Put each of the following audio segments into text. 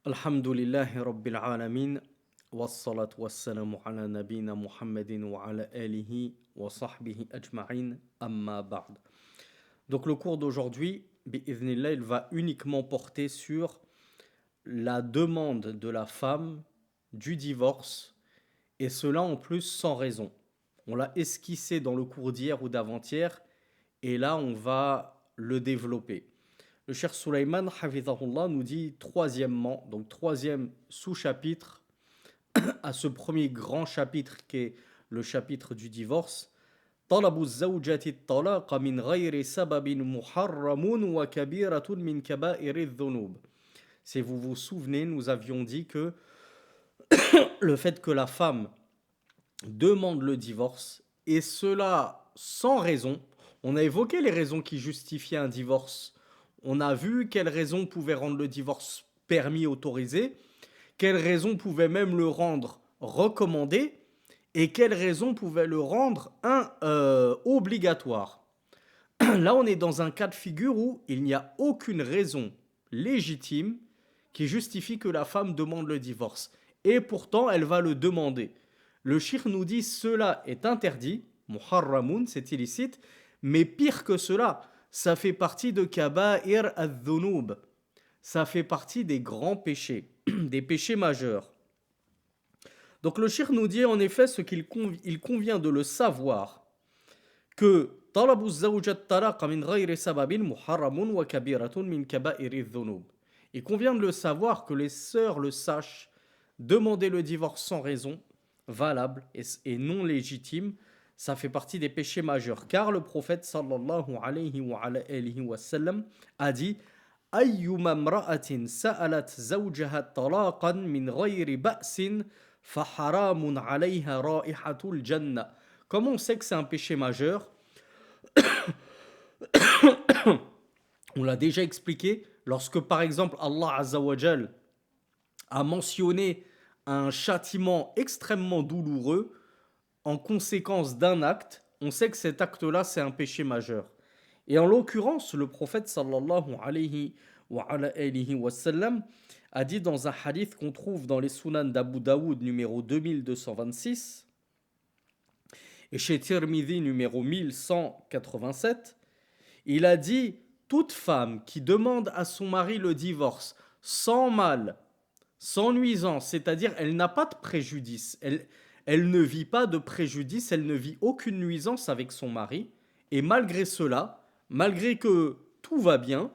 Alhamdulillahi Rabbil Alamin, wassalat wassalamu ala nabina Muhammadin wa ala alihi wa sahbihi ajma'in, amma ba'd. Donc le cours d'aujourd'hui, bi'idhnillah, il va uniquement porter sur la demande de la femme du divorce, et cela en plus sans raison. On l'a esquissé dans le cours d'hier ou d'avant-hier, et là on va le développer. Le cher Sulaiman, Hafizahullah, nous dit troisièmement, donc troisième sous-chapitre à ce premier grand chapitre qui est le chapitre du divorce. طلب الزوجة الطلاق من غير سبب محرم وكبيرة من كبائر الذنوب. Si vous vous souvenez, nous avions dit que le fait que la femme demande le divorce, et cela sans raison, on a évoqué les raisons qui justifiaient un divorce. On a vu quelles raisons pouvaient rendre le divorce permis, autorisé, quelles raisons pouvaient même le rendre recommandé, et quelles raisons pouvaient le rendre obligatoire. Là, on est dans un cas de figure où il n'y a aucune raison légitime qui justifie que la femme demande le divorce. Et pourtant, elle va le demander. Le shir nous dit cela est interdit, muharramun, c'est illicite, mais pire que cela, ça fait partie de kaba'ir al-dhunub. Ça fait partie des grands péchés, des péchés majeurs. Donc le shir nous dit en effet ce qu'il convient de le savoir, que talabu zawjat talaqa min ghayri sababin muharramun wa kabiratun min kaba'ir al-dhunub. Il convient de le savoir, que les sœurs le sachent, demander le divorce sans raison, valable et non légitime, ça fait partie des péchés majeurs. Car le prophète sallallahu alayhi wa sallam a dit Ayyuma mra'atin sa'alat zawjaha talaqan min ghayri ba'sin faharamun alayha ra'ihatul jannah. Comment on sait que c'est un péché majeur? On l'a déjà expliqué. Lorsque par exemple Allah Azza wa Jal a mentionné un châtiment extrêmement douloureux en conséquence d'un acte, on sait que cet acte-là, c'est un péché majeur. Et en l'occurrence, le prophète sallallahu alayhi wa sallam a dit dans un hadith qu'on trouve dans les Sunan d'Abu Daoud numéro 2226 et chez Tirmidhi numéro 1187, il a dit toute femme qui demande à son mari le divorce sans mal, sans nuisance, c'est-à-dire elle n'a pas de préjudice, elle ne vit pas de préjudice, elle ne vit aucune nuisance avec son mari, et malgré cela, malgré que tout va bien,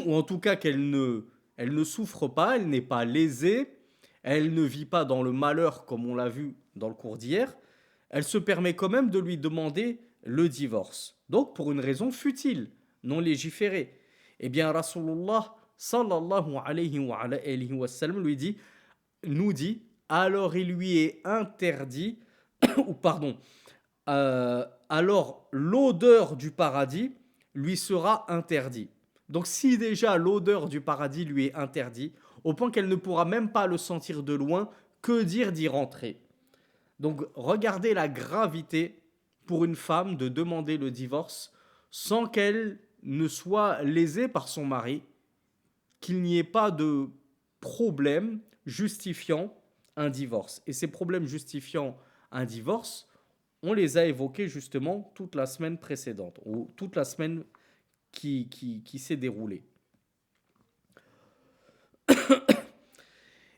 ou en tout cas elle ne souffre pas, elle n'est pas lésée, elle ne vit pas dans le malheur comme on l'a vu dans le cours d'hier, elle se permet quand même de lui demander le divorce. Donc pour une raison futile, non légiférée. Eh bien Rasulullah sallallahu alayhi wa sallam nous dit, alors il lui est interdit, ou pardon, alors l'odeur du paradis lui sera interdite. Donc si déjà l'odeur du paradis lui est interdite, au point qu'elle ne pourra même pas le sentir de loin, que dire d'y rentrer? Donc regardez la gravité pour une femme de demander le divorce sans qu'elle ne soit lésée par son mari, qu'il n'y ait pas de problème justifiant un divorce. Et ces problèmes justifiant un divorce, on les a évoqués justement toute la semaine précédente, ou toute la semaine qui s'est déroulée.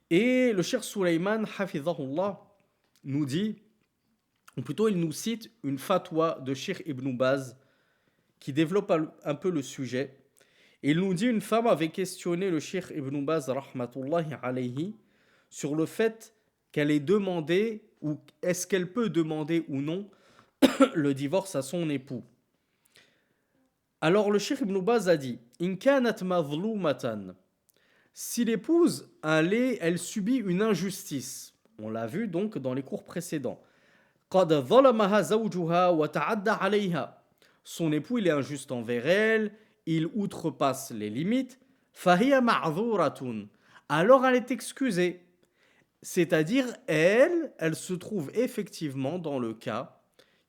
Et le cher Sulaiman, hafizahullah, nous dit, ou plutôt il nous cite une fatwa de Cheikh Ibn Baz qui développe un peu le sujet. Et il nous dit une femme avait questionné le Cheikh Ibn Baz rahmatullahi alayhi sur le fait qu'elle ait demandé, ou est-ce qu'elle peut demander ou non le divorce à son époux. Alors le Cheikh Ibn Baz a dit In kanat mazlumatan, si l'épouse elle subit une injustice, on l'a vu donc dans les cours précédents. قد ظلمها زوجها وتعدى عليها. Son époux il est injuste envers elle, il outrepasse les limites. فهي معذورة. Alors elle est excusée. C'est-à-dire elle se trouve effectivement dans le cas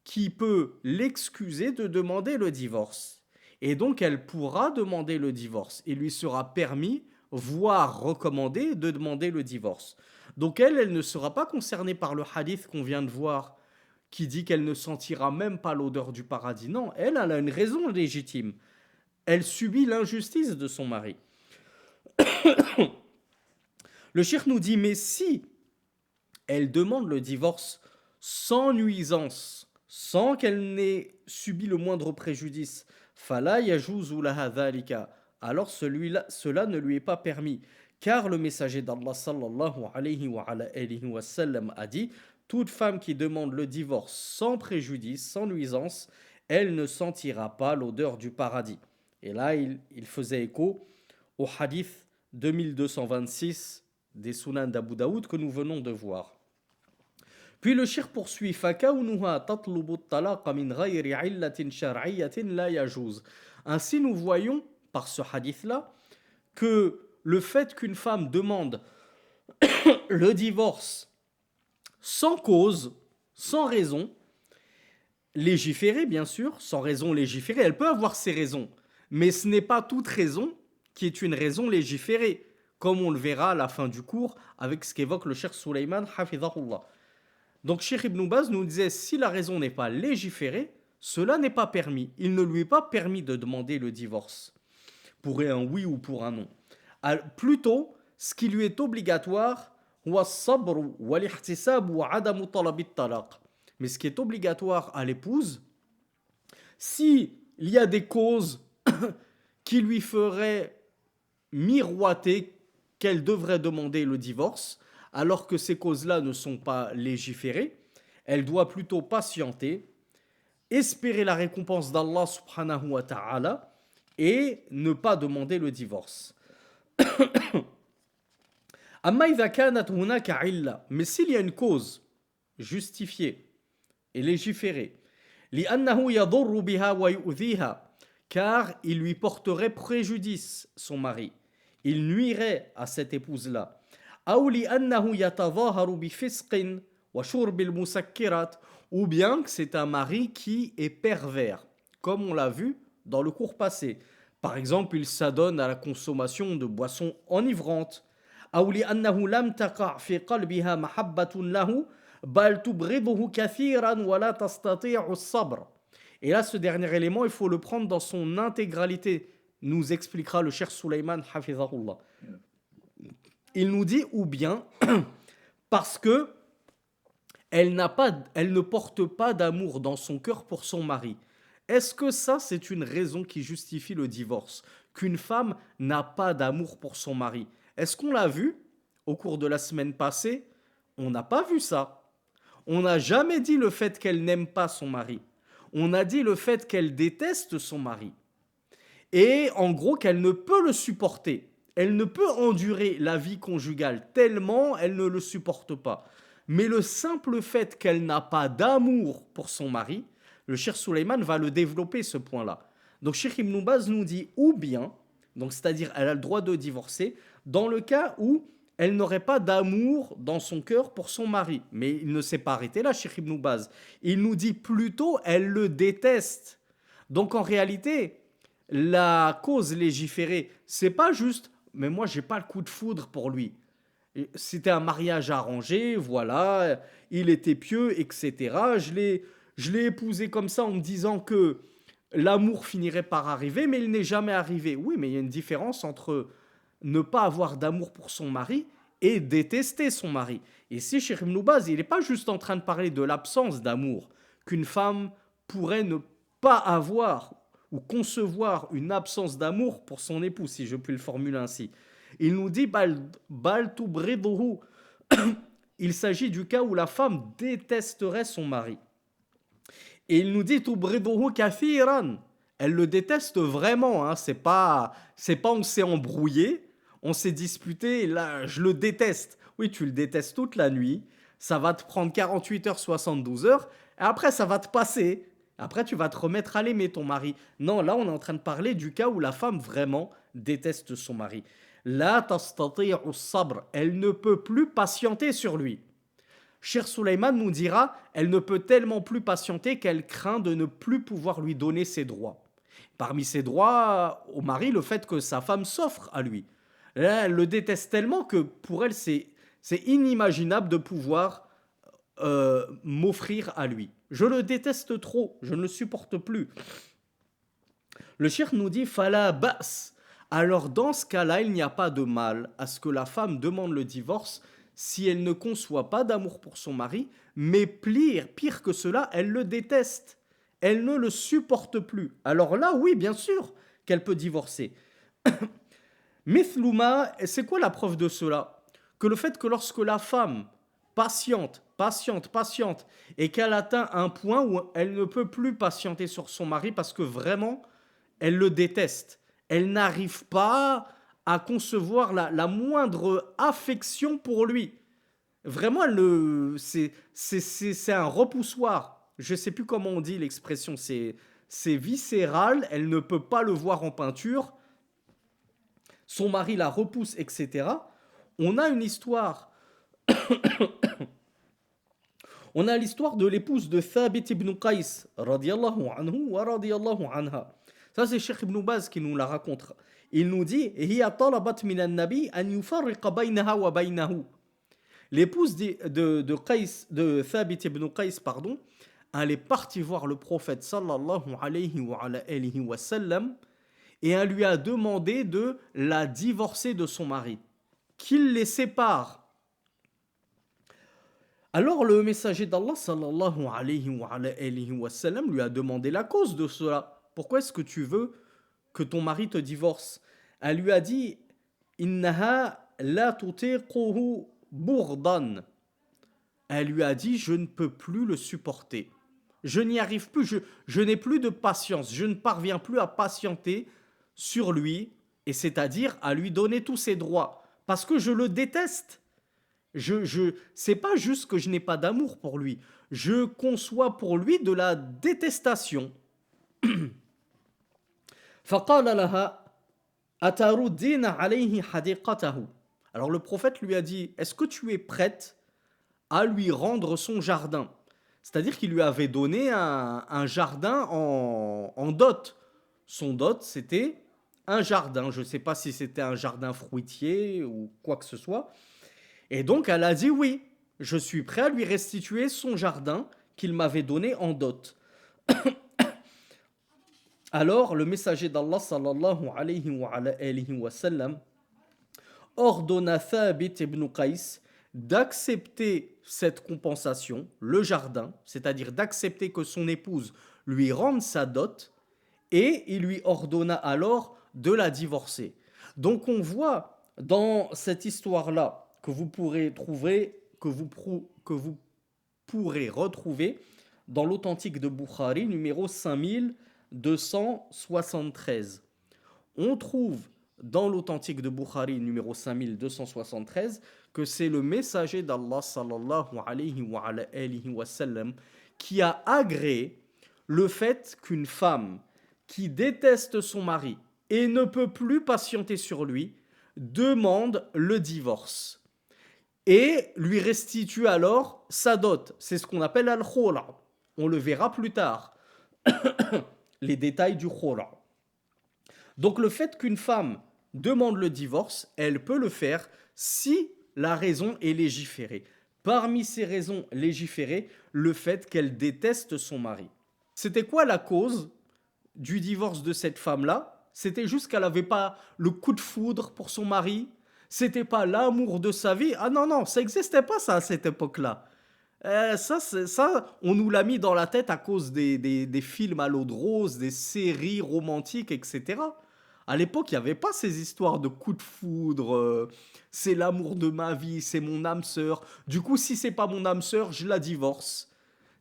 qui peut l'excuser de demander le divorce. Et donc elle pourra demander le divorce. Il lui sera permis voire recommandé de demander le divorce. Donc elle ne sera pas concernée par le hadith qu'on vient de voir qui dit qu'elle ne sentira même pas l'odeur du paradis. Non, elle a une raison légitime. Elle subit l'injustice de son mari. Le cheikh nous dit, mais si elle demande le divorce sans nuisance, sans qu'elle n'ait subi le moindre préjudice, fala yajuzu laha dhalika, alors cela ne lui est pas permis. Car le messager d'Allah sallallahu alayhi wa sallam a dit, toute femme qui demande le divorce sans préjudice, sans nuisance, elle ne sentira pas l'odeur du paradis. Et là, il faisait écho au hadith 2226 des Sunan d'Abu Daoud que nous venons de voir. Puis le cheikh poursuit فَكَوْنُهَا تَطْلُبُ الطَّلَاقَ مِنْ غَيْرِ عِلَّةٍ شَرْعِيَّةٍ لَا يَجُوزُ. Ainsi nous voyons par ce hadith-là que le fait qu'une femme demande le divorce sans cause, sans raison, légiférée bien sûr, sans raison légiférée, elle peut avoir ses raisons, mais ce n'est pas toute raison qui est une raison légiférée, comme on le verra à la fin du cours avec ce qu'évoque le cheikh Sulaiman hafidhahullah. Donc Cheikh Ibn Baz nous disait, si la raison n'est pas légiférée, cela n'est pas permis. Il ne lui est pas permis de demander le divorce, pour un oui ou pour un non. Plutôt, ce qui lui est obligatoire, mais ce qui est obligatoire à l'épouse, s'il y a des causes qui lui feraient miroiter qu'elle devrait demander le divorce, alors que ces causes-là ne sont pas légiférées, elle doit plutôt patienter, espérer la récompense d'Allah subhanahu wa ta'ala et ne pas demander le divorce. Mais s'il y a une cause justifiée et légiférée, car il lui porterait préjudice, son mari, il nuirait à cette épouse-là, ou bien que c'est un mari qui est pervers, comme on l'a vu dans le cours passé. Par exemple, il s'adonne à la consommation de boissons enivrantes. Et là, ce dernier élément, il faut le prendre dans son intégralité, nous expliquera le cheikh Sulaiman hafizahullah. Il nous dit, ou bien parce que elle ne porte pas d'amour dans son cœur pour son mari. Est-ce que ça, c'est une raison qui justifie le divorce? Qu'une femme n'a pas d'amour pour son mari? Est-ce qu'on l'a vu au cours de la semaine passée? On n'a pas vu ça. On n'a jamais dit le fait qu'elle n'aime pas son mari. On a dit le fait qu'elle déteste son mari. Et en gros, qu'elle ne peut le supporter. Elle ne peut endurer la vie conjugale tellement elle ne le supporte pas. Mais le simple fait qu'elle n'a pas d'amour pour son mari, le cheikh Sulaiman va le développer ce point-là. Donc Cheikh Ibn Baz nous dit ou bien, donc c'est-à-dire elle a le droit de divorcer, dans le cas où elle n'aurait pas d'amour dans son cœur pour son mari. Mais il ne s'est pas arrêté là, Cheikh Ibn Baz. Il nous dit plutôt elle le déteste. Donc en réalité, la cause légiférée, c'est pas juste mais moi j'ai pas le coup de foudre pour lui. C'était un mariage arrangé, voilà, il était pieux, etc. Je l'ai épousé comme ça en me disant que l'amour finirait par arriver, mais il n'est jamais arrivé. Oui, mais il y a une différence entre ne pas avoir d'amour pour son mari et détester son mari. Et si Cheikh Ibn Baz, il n'est pas juste en train de parler de l'absence d'amour, qu'une femme pourrait ne pas avoir ou concevoir une absence d'amour pour son époux, si je puis le formuler ainsi. Il nous dit il s'agit du cas où la femme détesterait son mari. Et il nous dit elle le déteste vraiment, hein. C'est pas on s'est embrouillé, on s'est disputé, là je le déteste. Oui, tu le détestes toute la nuit, ça va te prendre 48 heures, 72 heures, et après ça va te passer. Après, tu vas te remettre à l'aimer, ton mari. Non, là, on est en train de parler du cas où la femme vraiment déteste son mari. La tastati'u sabr, elle ne peut plus patienter sur lui. Cheikh Sulaiman nous dira, elle ne peut tellement plus patienter qu'elle craint de ne plus pouvoir lui donner ses droits. Parmi ses droits au mari, le fait que sa femme s'offre à lui. Là, elle le déteste tellement que pour elle, c'est inimaginable de pouvoir m'offrir à lui. Je le déteste trop, je ne le supporte plus. Le cheikh nous dit Fala ba's. Alors dans ce cas-là, il n'y a pas de mal à ce que la femme demande le divorce si elle ne conçoit pas d'amour pour son mari, mais pire que cela, elle le déteste. Elle ne le supporte plus. Alors là, oui, bien sûr qu'elle peut divorcer. Mithluma, c'est quoi la preuve de cela? Que le fait que lorsque la femme patiente, et qu'elle atteint un point où elle ne peut plus patienter sur son mari parce que vraiment, elle le déteste. Elle n'arrive pas à concevoir la moindre affection pour lui. Vraiment, c'est un repoussoir. Je ne sais plus comment on dit l'expression. C'est viscéral. Elle ne peut pas le voir en peinture. Son mari la repousse, etc. On a une histoire. On a l'histoire de l'épouse de Thabit ibn Qais, radiallahu anhu wa radiallahu anha. Ça, c'est Cheikh Ibn Baz qui nous la raconte. Il nous dit Hiya talabat min an-nabi an yufarriqa baynaha wa baynahu. L'épouse de Thabit ibn Qais, pardon, elle est partie voir le prophète sallallahu alayhi wa sallam et elle lui a demandé de la divorcer de son mari, qu'il les sépare. Alors le messager d'Allah sallallahu alayhi wa sallam lui a demandé la cause de cela. Pourquoi est-ce que tu veux que ton mari te divorce? Elle lui a dit Innaha la tutiquhu burdan. Elle lui a dit je ne peux plus le supporter. Je n'y arrive plus, je n'ai plus de patience, je ne parviens plus à patienter sur lui, et c'est-à-dire à lui donner tous ses droits, parce que je le déteste. C'est pas juste que je n'ai pas d'amour pour lui, je conçois pour lui de la détestation. فقال لها أتردين عليه حديقته. Alors le prophète lui a dit est-ce que tu es prête à lui rendre son jardin? C'est-à-dire qu'il lui avait donné un jardin en dot. Son dot, c'était un jardin. Je ne sais pas si c'était un jardin fruitier ou quoi que ce soit. Et donc, elle a dit oui, je suis prêt à lui restituer son jardin qu'il m'avait donné en dot. Alors, le messager d'Allah, sallallahu alayhi wa sallam, ordonna Thabit ibn Qais d'accepter cette compensation, le jardin, c'est-à-dire d'accepter que son épouse lui rende sa dot, et il lui ordonna alors de la divorcer. Donc on voit dans cette histoire-là que vous pourrez trouver, que vous pourrez retrouver dans l'authentique de Bukhari, numéro 5273. On trouve dans l'authentique de Bukhari, numéro 5273, que c'est le messager d'Allah sallallahu alayhi wa sallam qui a agréé le fait qu'une femme qui déteste son mari et ne peut plus patienter sur lui demande le divorce et lui restitue alors sa dot. C'est ce qu'on appelle al-khula. On le verra plus tard. Les détails du khula. Donc le fait qu'une femme demande le divorce, elle peut le faire si la raison est légiférée. Parmi ces raisons légiférées, le fait qu'elle déteste son mari. C'était quoi la cause du divorce de cette femme-là? C'était juste qu'elle n'avait pas le coup de foudre pour son mari. C'était pas l'amour de sa vie. Ah non, non, ça n'existait pas ça à cette époque-là. Ça, on nous l'a mis dans la tête à cause des films à l'eau de rose, des séries romantiques, etc. À l'époque, il n'y avait pas ces histoires de coups de foudre. C'est l'amour de ma vie, c'est mon âme sœur. Du coup, si c'est pas mon âme sœur, je la divorce.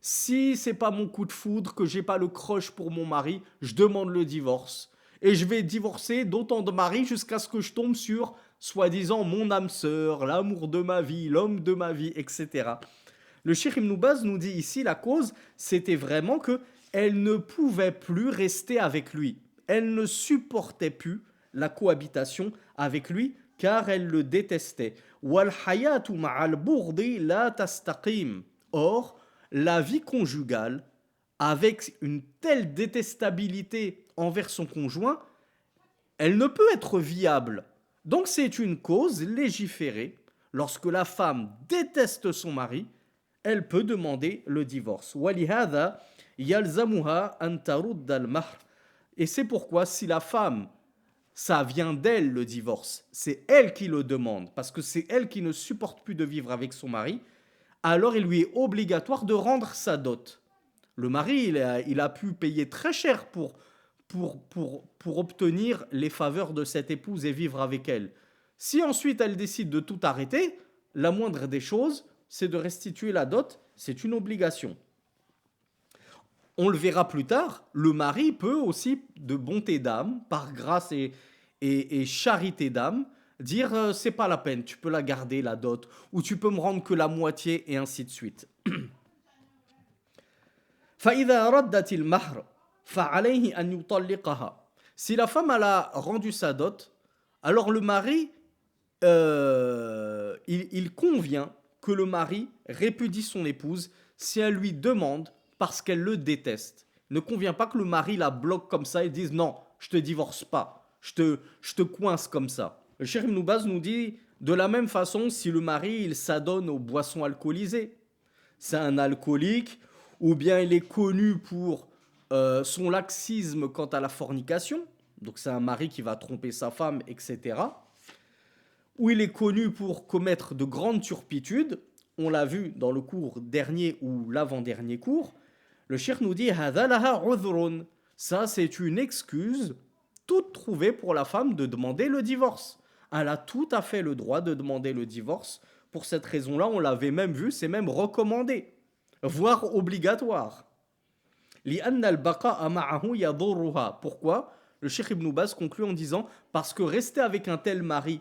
Si c'est pas mon coup de foudre, que j'ai pas le crush pour mon mari, je demande le divorce. Et je vais divorcer d'autant de maris jusqu'à ce que je tombe sur, soi-disant, mon âme sœur, l'amour de ma vie, l'homme de ma vie, etc. Le Cheikh Ibn Baz nous dit ici la cause, c'était vraiment que elle ne pouvait plus rester avec lui. Elle ne supportait plus la cohabitation avec lui car elle le détestait. Wal hayatu ma'al bourdi la tastaqim. Or, la vie conjugale avec une telle détestabilité envers son conjoint, elle ne peut être viable. Donc c'est une cause légiférée. Lorsque la femme déteste son mari, elle peut demander le divorce. وَلِهَذَا يَلْزَمُهَا أَن تَرُدَّ الْمَهْرَ. Et c'est pourquoi si la femme, ça vient d'elle le divorce, c'est elle qui le demande, parce que c'est elle qui ne supporte plus de vivre avec son mari, alors il lui est obligatoire de rendre sa dot. Le mari, il a pu payer très cher pour obtenir les faveurs de cette épouse et vivre avec elle. Si ensuite elle décide de tout arrêter, la moindre des choses, c'est de restituer la dot, c'est une obligation. On le verra plus tard, le mari peut aussi, de bonté d'âme, par grâce et charité d'âme, dire c'est pas la peine, tu peux la garder, la dot, ou tu peux me rendre que la moitié, et ainsi de suite. فإذا ردت المهر فعليه أن يطلقها. Si la femme elle a rendu sa dot, alors le mari, il convient que le mari répudie son épouse si elle lui demande parce qu'elle le déteste. Il ne convient pas que le mari la bloque comme ça et dise non, je te divorce pas, je te coince comme ça. Le Cheikh Ibn Baz nous dit de la même façon si le mari il s'adonne aux boissons alcoolisées, c'est un alcoolique ou bien il est connu pour son laxisme quant à la fornication, donc c'est un mari qui va tromper sa femme, etc. Ou il est connu pour commettre de grandes turpitudes, on l'a vu dans le cours dernier ou l'avant-dernier cours, le cheikh nous dit هذا لها عذر. Ça c'est une excuse toute trouvée pour la femme de demander le divorce. Elle a tout à fait le droit de demander le divorce. Pour cette raison-là, on l'avait même vu, c'est même recommandé, voire obligatoire. لأن البقاء معه يضرها. Pourquoi? Le cheikh Ibn Baz conclut en disant parce que rester avec un tel mari,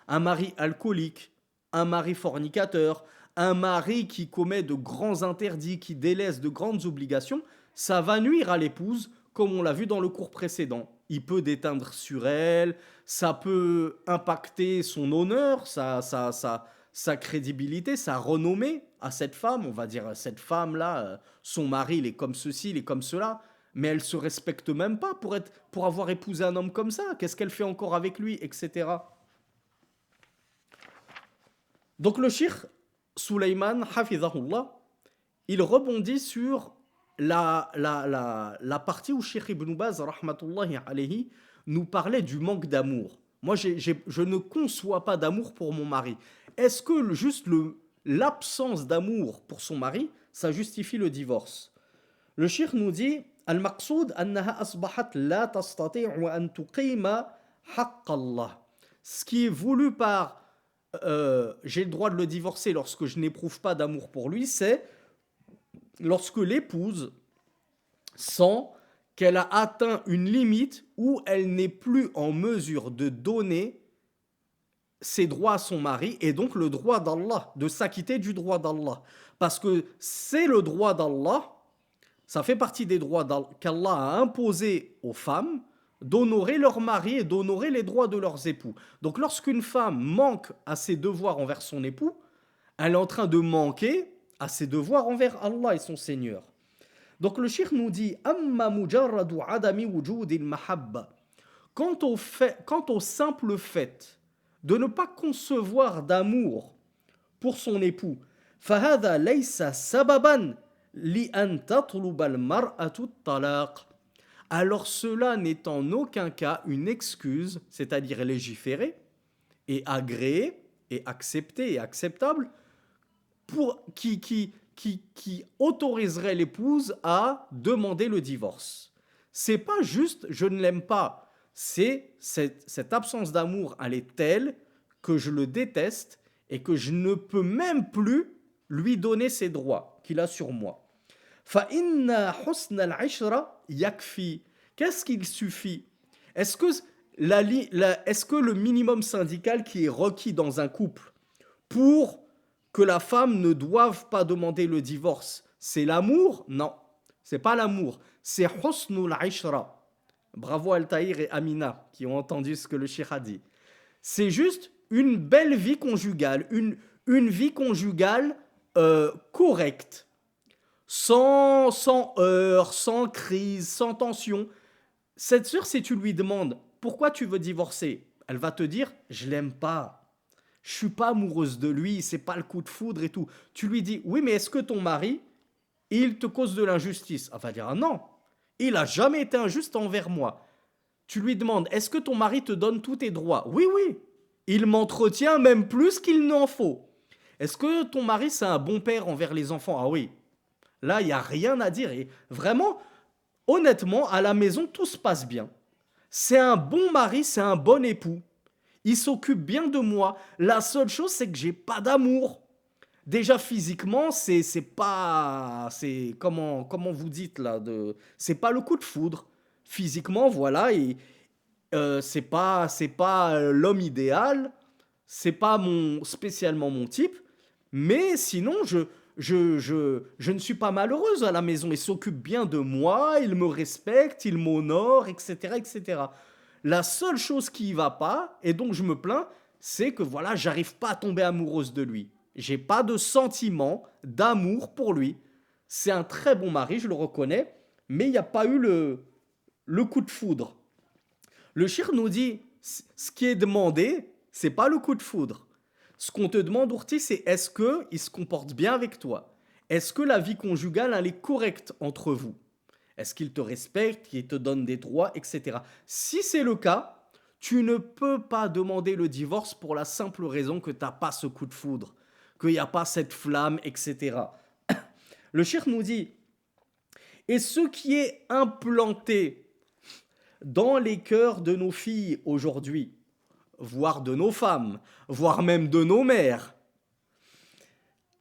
un mari alcoolique, un mari fornicateur, un mari qui commet de grands interdits, qui délaisse de grandes obligations, ça va nuire à l'épouse, comme on l'a vu dans le cours précédent. Il peut déteindre sur elle, ça peut impacter son honneur, sa crédibilité, sa renommée à cette femme. On va dire, cette femme-là, son mari, il est comme ceci, il est comme cela, mais elle se respecte même pas pour avoir épousé un homme comme ça. Qu'est-ce qu'elle fait encore avec lui, etc. Donc le cheikh Sulaiman, hafizahullah, il rebondit sur la partie où Cheikh Ibn Baz, rahmatullahi alayhi, nous parlait du manque d'amour. Moi, je ne conçois pas d'amour pour mon mari. Est-ce que juste l'absence d'amour pour son mari, ça justifie le divorce? Le cheikh nous dit Al-maqsoud annaha asbahat la tastati'u an tuqima haqq Allah. Ce qui est voulu par j'ai le droit de le divorcer lorsque je n'éprouve pas d'amour pour lui, c'est lorsque l'épouse sent qu'elle a atteint une limite où elle n'est plus en mesure de donner ses droits à son mari et donc le droit d'Allah, de s'acquitter du droit d'Allah. Parce que c'est le droit d'Allah, ça fait partie des droits qu'Allah a imposés aux femmes, d'honorer leur mari et d'honorer les droits de leurs époux. Donc lorsqu'une femme manque à ses devoirs envers son époux, elle est en train de manquer à ses devoirs envers Allah et son Seigneur. Donc le cheikh nous dit Amma mujarradu adami wujudil mahabba. Quant au simple fait de ne pas concevoir d'amour pour son époux, fahadha laysa sababan li an tatluba al-mar'atu at-talaq. Alors cela n'est en aucun cas une excuse, c'est-à-dire légiférée et agréée et acceptée et acceptable pour qui autoriserait l'épouse à demander le divorce. C'est pas juste je ne l'aime pas, c'est cette absence d'amour, elle est telle que je le déteste et que je ne peux même plus lui donner ses droits qu'il a sur moi. فَإِنَّ حُسْنَ الْعِشْرَ يَكْفِي. Qu'est-ce qu'il suffit? Est-ce que, est-ce que le minimum syndical qui est requis dans un couple pour que la femme ne doive pas demander le divorce, c'est l'amour? Non, c'est pas l'amour, c'est husnul ishra. Bravo Altaïr et Amina qui ont entendu ce que le cheikh a dit. C'est juste une belle vie conjugale, une vie conjugale correcte, sans heurts, sans crise, sans tension. Cette sœur, si tu lui demandes pourquoi tu veux divorcer, elle va te dire, je l'aime pas. Je suis pas amoureuse de lui, c'est pas le coup de foudre et tout. Tu lui dis, oui, mais est-ce que ton mari, il te cause de l'injustice? Elle va dire, ah non, il a jamais été injuste envers moi. Tu lui demandes, est-ce que ton mari te donne tous tes droits? Oui, oui. Il m'entretient même plus qu'il n'en faut. Est-ce que ton mari, c'est un bon père envers les enfants? Ah oui. Là, il n'y a rien à dire. Et vraiment, honnêtement, à la maison, tout se passe bien. C'est un bon mari, c'est un bon époux. Il s'occupe bien de moi. La seule chose, c'est que j'ai pas d'amour. Déjà physiquement, c'est pas c'est comment vous dites là de c'est pas le coup de foudre. Physiquement, voilà, et c'est pas l'homme idéal, c'est pas spécialement mon type, mais sinon je ne suis pas malheureuse à la maison. Il s'occupe bien de moi, il me respecte, il m'honore, etc., etc. La seule chose qui va pas, et donc je me plains, c'est que voilà, j'arrive pas à tomber amoureuse de lui. J'ai pas de sentiment d'amour pour lui. C'est un très bon mari, je le reconnais, mais il n'y a pas eu le coup de foudre. Le shir nous dit, ce qui est demandé, c'est pas le coup de foudre. Ce qu'on te demande, Ourti, c'est est-ce qu'il se comporte bien avec toi? Est-ce que la vie conjugale, elle est correcte entre vous? Est-ce qu'il te respecte, qu'il te donne des droits, etc. Si c'est le cas, tu ne peux pas demander le divorce pour la simple raison que tu n'as pas ce coup de foudre, qu'il n'y a pas cette flamme, etc. Le shir nous dit, et ce qui est implanté dans les cœurs de nos filles aujourd'hui, voire de nos femmes, voire même de nos mères,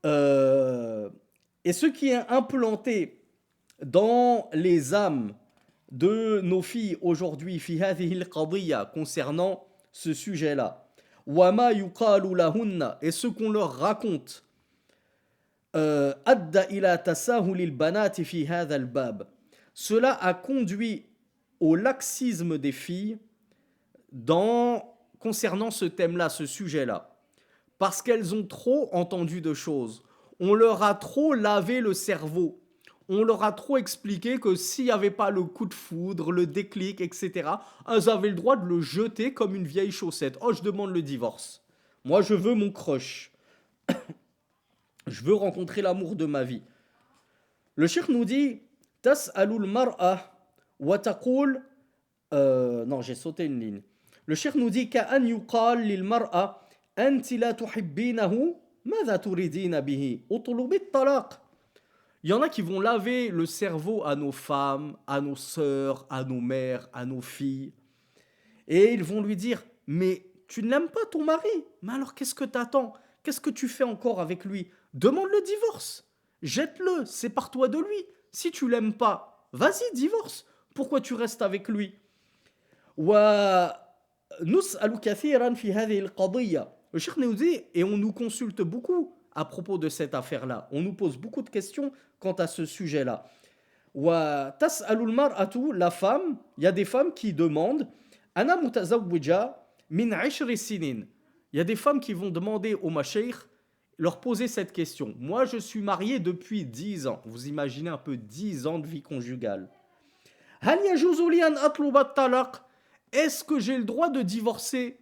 euh, et ce qui est implanté dans les âmes de nos filles aujourd'hui, fi hadhihi al-qadiyya, concernant ce sujet-là, wama yuqalu lahunna, et ce qu'on leur raconte, adda ila tasahul al-banati fi hadha al-bab. Cela a conduit au laxisme des filles concernant ce thème-là, ce sujet-là. Parce qu'elles ont trop entendu de choses. On leur a trop lavé le cerveau. On leur a trop expliqué que s'il n'y avait pas le coup de foudre, le déclic, etc., elles avaient le droit de le jeter comme une vieille chaussette. Oh, je demande le divorce. Moi, je veux mon crush. Je veux rencontrer l'amour de ma vie. Le cheikh nous dit Tas'alul mar'a wa taqul. Non, j'ai sauté une ligne. Le cheikh nous dit Ka'an yuqal lil mar'a anti la tuhibbinahu madha turidina bihi utlubi talaq. Il y en a qui vont laver le cerveau à nos femmes, à nos sœurs, à nos mères, à nos filles. Et ils vont lui dire, mais tu n'aimes pas ton mari. Mais alors qu'est-ce que t'attends? Qu'est-ce que tu fais encore avec lui? Demande le divorce. Jette-le, sépare-toi de lui. Si tu l'aimes pas, vas-y, divorce. Pourquoi tu restes avec lui? ونسأل كثيرا في هذه القضية. Le Cheikh nous dit, et on nous consulte beaucoup à propos de cette affaire-là. On nous pose beaucoup de questions quant à ce sujet-là. وتسأل المرأة, la femme, il y a des femmes qui demandent أنا متزوجة من 10 سنين. Il y a des femmes qui vont demander au mashaykh, leur poser cette question. Moi, je suis mariée depuis 10 ans. Vous imaginez un peu 10 ans de vie conjugale. هل يجوز لي أن أطلب الطلاق? Est-ce que j'ai le droit de divorcer?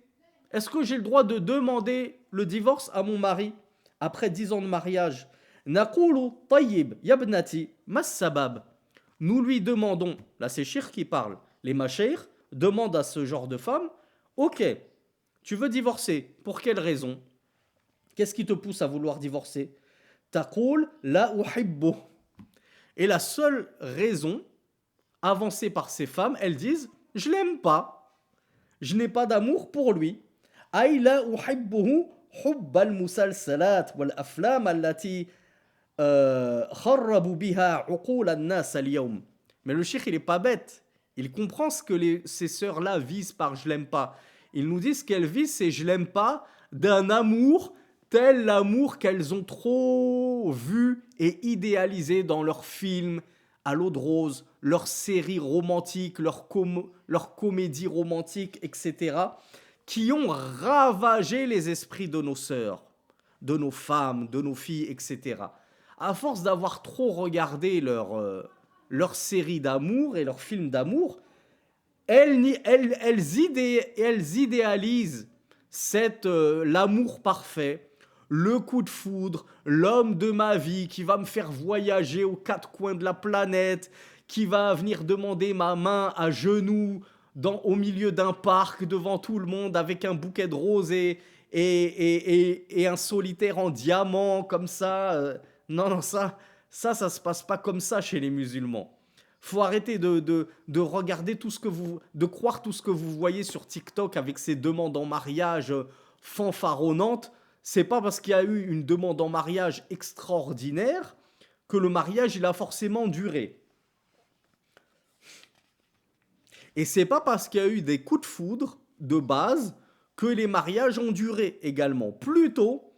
Est-ce que j'ai le droit de demander le divorce à mon mari après 10 ans de mariage? نقول طيب يا ابنتي ما السبب? Nous lui demandons, là c'est Shir qui parle, les mashaykh demandent à ce genre de femme, ok, tu veux divorcer, pour quelle raison? Qu'est-ce qui te pousse à vouloir divorcer? تقول لا أحبه. Et la seule raison avancée par ces femmes, elles disent, je l'aime pas. Je n'ai pas d'amour pour lui. أي لا أحبه حب المسلسلات والأفلام التي خربوا بها عقول الناس اليوم. Mais le cheikh, il est pas bête. Il comprend ce que ces sœurs-là visent par je l'aime pas. Ils nous disent ce qu'elles visent, c'est je l'aime pas d'un amour tel l'amour qu'elles ont trop vu et idéalisé dans leurs films à l'eau de rose, leurs séries romantiques, leurs comédies romantiques, etc., qui ont ravagé les esprits de nos sœurs, de nos femmes, de nos filles, etc. À force d'avoir trop regardé leurs séries d'amour et leurs films d'amour, elles idéalisent l'amour parfait, le coup de foudre, l'homme de ma vie qui va me faire voyager aux quatre coins de la planète, qui va venir demander ma main à genoux au milieu d'un parc devant tout le monde avec un bouquet de roses et un solitaire en diamant comme ça. Non, non, ça se passe pas comme ça chez les musulmans. Faut arrêter de regarder tout ce que de croire tout ce que vous voyez sur TikTok avec ces demandes en mariage fanfaronnantes. C'est pas parce qu'il y a eu une demande en mariage extraordinaire que le mariage il a forcément duré. Et c'est pas parce qu'il y a eu des coups de foudre de base que les mariages ont duré également. Plutôt,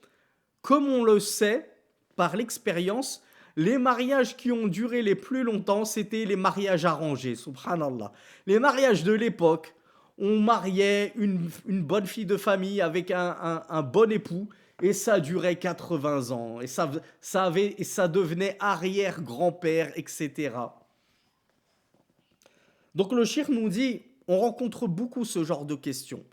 comme on le sait par l'expérience, les mariages qui ont duré les plus longtemps, c'était les mariages arrangés, subhanallah. Les mariages de l'époque, on mariait une bonne fille de famille avec un bon époux, et ça durait 80 ans, et ça devenait arrière-grand-père, etc. Donc le shir nous dit, on rencontre beaucoup ce genre de questions.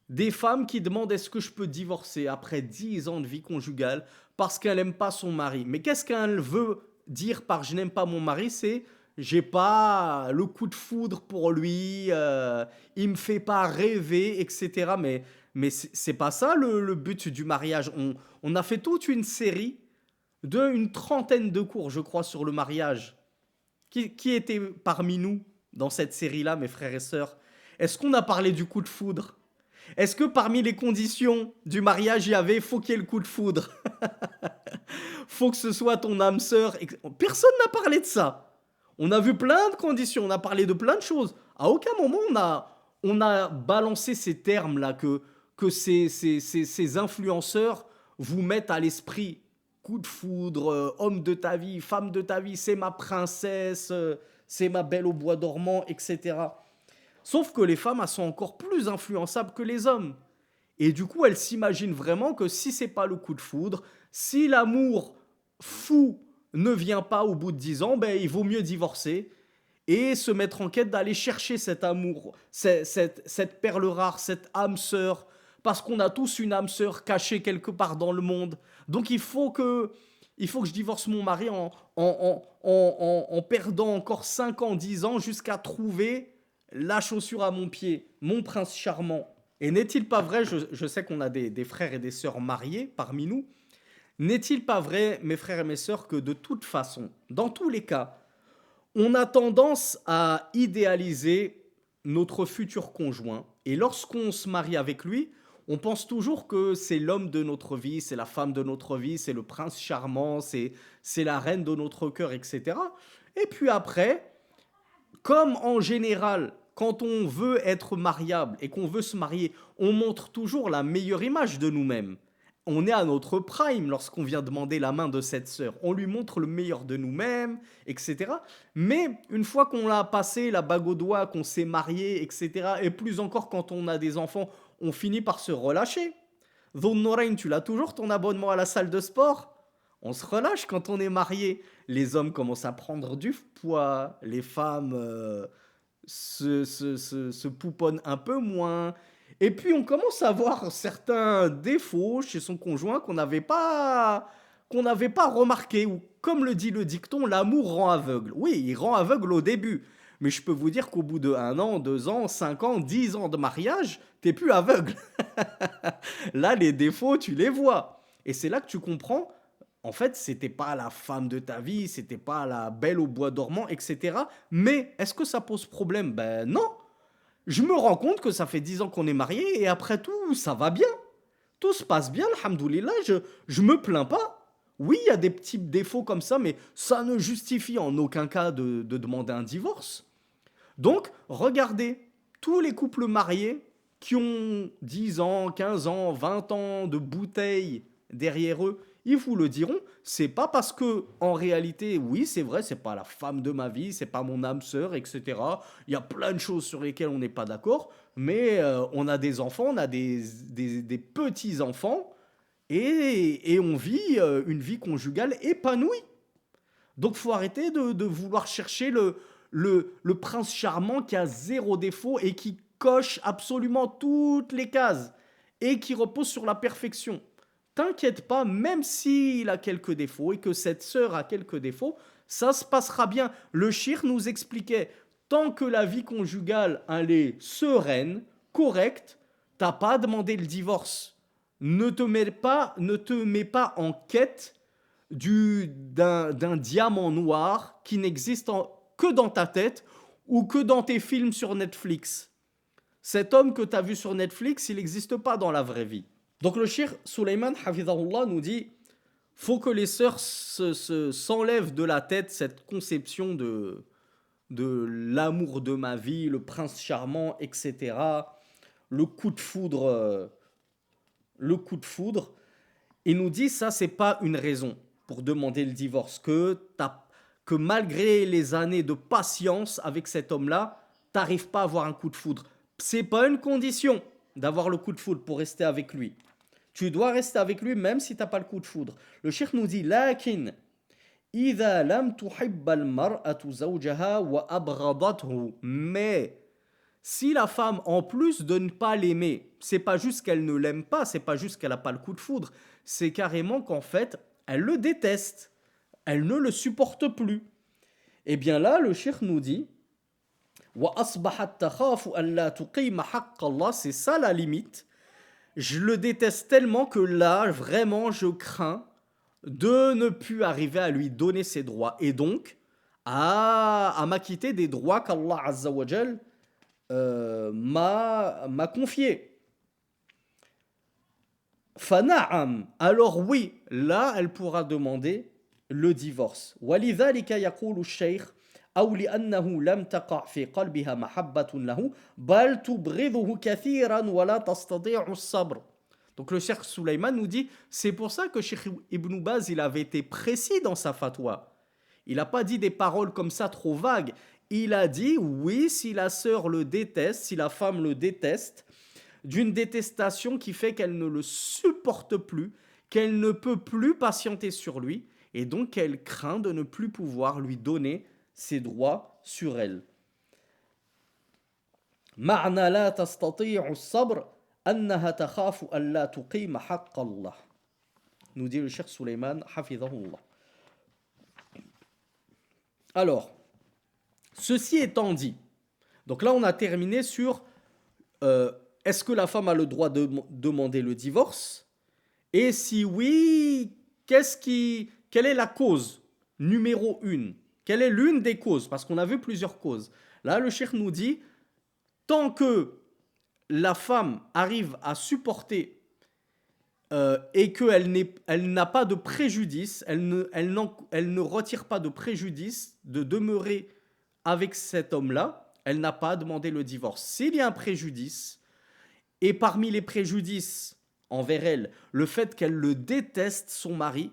Des femmes qui demandent est-ce que je peux divorcer après 10 ans de vie conjugale parce qu'elle n'aime pas son mari. Mais qu'est-ce qu'elle veut dire par je n'aime pas mon mari? C'est j'ai pas le coup de foudre pour lui, il me fait pas rêver, etc. Mais c'est pas ça le but du mariage. On a fait toute une série d'une trentaine de cours, je crois, sur le mariage. Qui était parmi nous dans cette série-là, mes frères et sœurs? Est-ce qu'on a parlé du coup de foudre? Est-ce que parmi les conditions du mariage, il y avait faut qu'il y ait le coup de foudre? Faut que ce soit ton âme sœur. Personne n'a parlé de ça. On a vu plein de conditions, on a parlé de plein de choses. À aucun moment on a balancé ces termes-là que ces influenceurs vous mettent à l'esprit. Coup de foudre, homme de ta vie, femme de ta vie, c'est ma princesse, c'est ma belle au bois dormant, etc. Sauf que les femmes, elles sont encore plus influençables que les hommes. Et du coup, elles s'imaginent vraiment que si c'est pas le coup de foudre, si l'amour fou ne vient pas au bout de 10 ans, ben, il vaut mieux divorcer et se mettre en quête d'aller chercher cet amour, cette perle rare, cette âme sœur, parce qu'on a tous une âme sœur cachée quelque part dans le monde. Donc il faut que je divorce mon mari en perdant encore 5 ans, 10 ans jusqu'à trouver la chaussure à mon pied, mon prince charmant. Et n'est-il pas vrai, je sais qu'on a des frères et des sœurs mariés parmi nous, n'est-il pas vrai, mes frères et mes sœurs, que de toute façon, dans tous les cas, on a tendance à idéaliser notre futur conjoint. Et lorsqu'on se marie avec lui, on pense toujours que c'est l'homme de notre vie, c'est la femme de notre vie, c'est le prince charmant, c'est la reine de notre cœur, etc. Et puis après, comme en général, quand on veut être mariable et qu'on veut se marier, on montre toujours la meilleure image de nous-mêmes. On est à notre prime lorsqu'on vient demander la main de cette sœur. On lui montre le meilleur de nous-mêmes, etc. Mais une fois qu'on l'a passé, la bague au doigt, qu'on s'est marié, etc. Et plus encore quand on a des enfants, on finit par se relâcher. Dhul Norain, tu l'as toujours ton abonnement à la salle de sport? On se relâche quand on est marié. Les hommes commencent à prendre du poids, les femmes se pouponnent un peu moins. Et puis on commence à voir certains défauts chez son conjoint qu'on n'avait pas remarqué. Ou comme le dit le dicton, l'amour rend aveugle. Oui, il rend aveugle au début. Mais je peux vous dire qu'au bout de 1 an, 2 ans, 5 ans, 10 ans de mariage, t'es plus aveugle. Là, les défauts, tu les vois. Et c'est là que tu comprends, en fait, c'était pas la femme de ta vie, c'était pas la belle au bois dormant, etc. Mais est-ce que ça pose problème? Ben non. Je me rends compte que ça fait 10 ans qu'on est mariés et après tout, ça va bien. Tout se passe bien, alhamdoulilah, je me plains pas. Oui, il y a des petits défauts comme ça, mais ça ne justifie en aucun cas de demander un divorce. Donc, regardez, tous les couples mariés qui ont 10 ans, 15 ans, 20 ans de bouteilles derrière eux, ils vous le diront, c'est pas parce que, en réalité, oui, c'est vrai, c'est pas la femme de ma vie, c'est pas mon âme sœur, etc. Il y a plein de choses sur lesquelles on n'est pas d'accord, mais on a des enfants, on a des petits-enfants, et on vit une vie conjugale épanouie. Donc, faut arrêter de vouloir chercher le prince charmant qui a zéro défaut et qui coche absolument toutes les cases et qui repose sur la perfection. T'inquiète pas, même s'il a quelques défauts et que cette sœur a quelques défauts, ça se passera bien. Le shir nous expliquait, tant que la vie conjugale elle est sereine, correcte, t'as pas à demander le divorce. Ne te mets pas en quête d'un diamant noir qui n'existe que dans ta tête ou que dans tes films sur Netflix. Cet homme que tu as vu sur Netflix, il n'existe pas dans la vraie vie. Donc le shir Sulaiman Hafidahullah nous dit faut que les sœurs s'enlèvent de la tête cette conception de l'amour de ma vie, le prince charmant, etc. Le coup de foudre, le coup de foudre. Il nous dit ça, c'est pas une raison pour demander le divorce. Que malgré les années de patience avec cet homme-là, t'arrives pas à avoir un coup de foudre. C'est pas une condition d'avoir le coup de foudre pour rester avec lui. Tu dois rester avec lui même si t'as pas le coup de foudre. Le cheikh nous dit lakin إذا لم تحب المرأة زوجها وأبغضته. Mais si la femme, en plus de ne pas l'aimer, c'est pas juste qu'elle ne l'aime pas, c'est pas juste qu'elle n'a pas le coup de foudre, c'est carrément qu'en fait, elle le déteste, elle ne le supporte plus. Et bien là, le cheikh nous dit وَأَصْبَحَتْ تَخَافُ أَلَّا تُقِيمَ حَقَّ اللَّهِ. C'est ça la limite. Je le déteste tellement que là, vraiment, je crains de ne plus arriver à lui donner ses droits et donc à m'acquitter des droits qu'Allah Azza wa Jal m'a confiés. Fana'am, alors oui, là elle pourra demander le divorce. ولذلك يقول الشيخ أو لأنه لم تقع في قلبها محبة له بل تبغضه كثيرا ولا تستطيع الصبر. Donc le Cheikh Sulaiman nous dit, c'est pour ça que Cheikh Ibn Baz il avait été précis dans sa fatwa. Il n'a pas dit des paroles comme ça trop vagues. Il a dit, oui, si la sœur le déteste, si la femme le déteste, d'une détestation qui fait qu'elle ne le supporte plus, qu'elle ne peut plus patienter sur lui, et donc qu'elle craint de ne plus pouvoir lui donner ses droits sur elle. معنى لا تستطيع الصبر أنها تخاف ألا تقيم حق الله. Nous dit le Cheikh Sulaiman, hafidhahullah. Alors, ceci étant dit, donc là on a terminé sur est-ce que la femme a le droit de demander le divorce? Et si oui, quelle est la cause numéro 1? Quelle est l'une des causes? Parce qu'on a vu plusieurs causes. Là, le cheikh nous dit, tant que la femme arrive à supporter et qu'elle n'a pas de préjudice, elle ne retire pas de préjudice de demeurer avec cet homme-là, elle n'a pas à demander le divorce. S'il y a un préjudice, et parmi les préjudices envers elle, le fait qu'elle le déteste, son mari,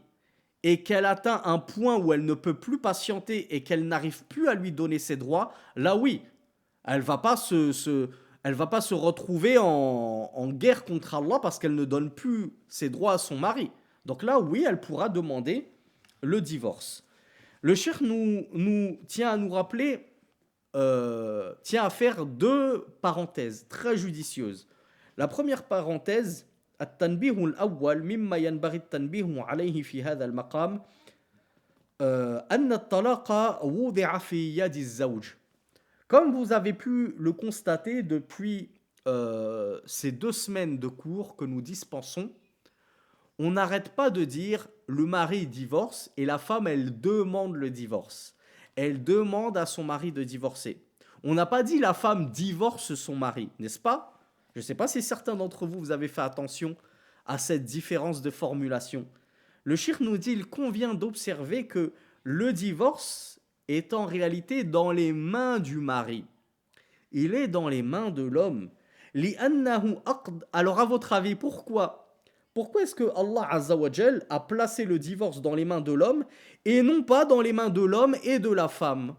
et qu'elle atteint un point où elle ne peut plus patienter et qu'elle n'arrive plus à lui donner ses droits, là oui, elle va pas se retrouver en guerre contre Allah parce qu'elle ne donne plus ses droits à son mari. Donc là oui, elle pourra demander le divorce. Le cheikh nous tient à nous rappeler, tient à faire 2 parenthèses très judicieuses. La première parenthèse, التنبيه الأول مما ينبغي التنبيه عليه في هذا المقام أن الطلاق وضع في يد الزوج. Comme vous avez pu le constater depuis ces 2 semaines de cours que nous dispensons, on n'arrête pas de dire le mari divorce et la femme elle demande le divorce. Elle demande à son mari de divorcer. On n'a pas dit la femme divorce son mari, n'est-ce pas? Je ne sais pas si certains d'entre vous, vous avez fait attention à cette différence de formulation. Le cheikh nous dit il convient d'observer que le divorce est en réalité dans les mains du mari. Il est dans les mains de l'homme. Alors à votre avis, pourquoi est-ce que Allah Azza wa Jal a placé le divorce dans les mains de l'homme et non pas dans les mains de l'homme et de la femme?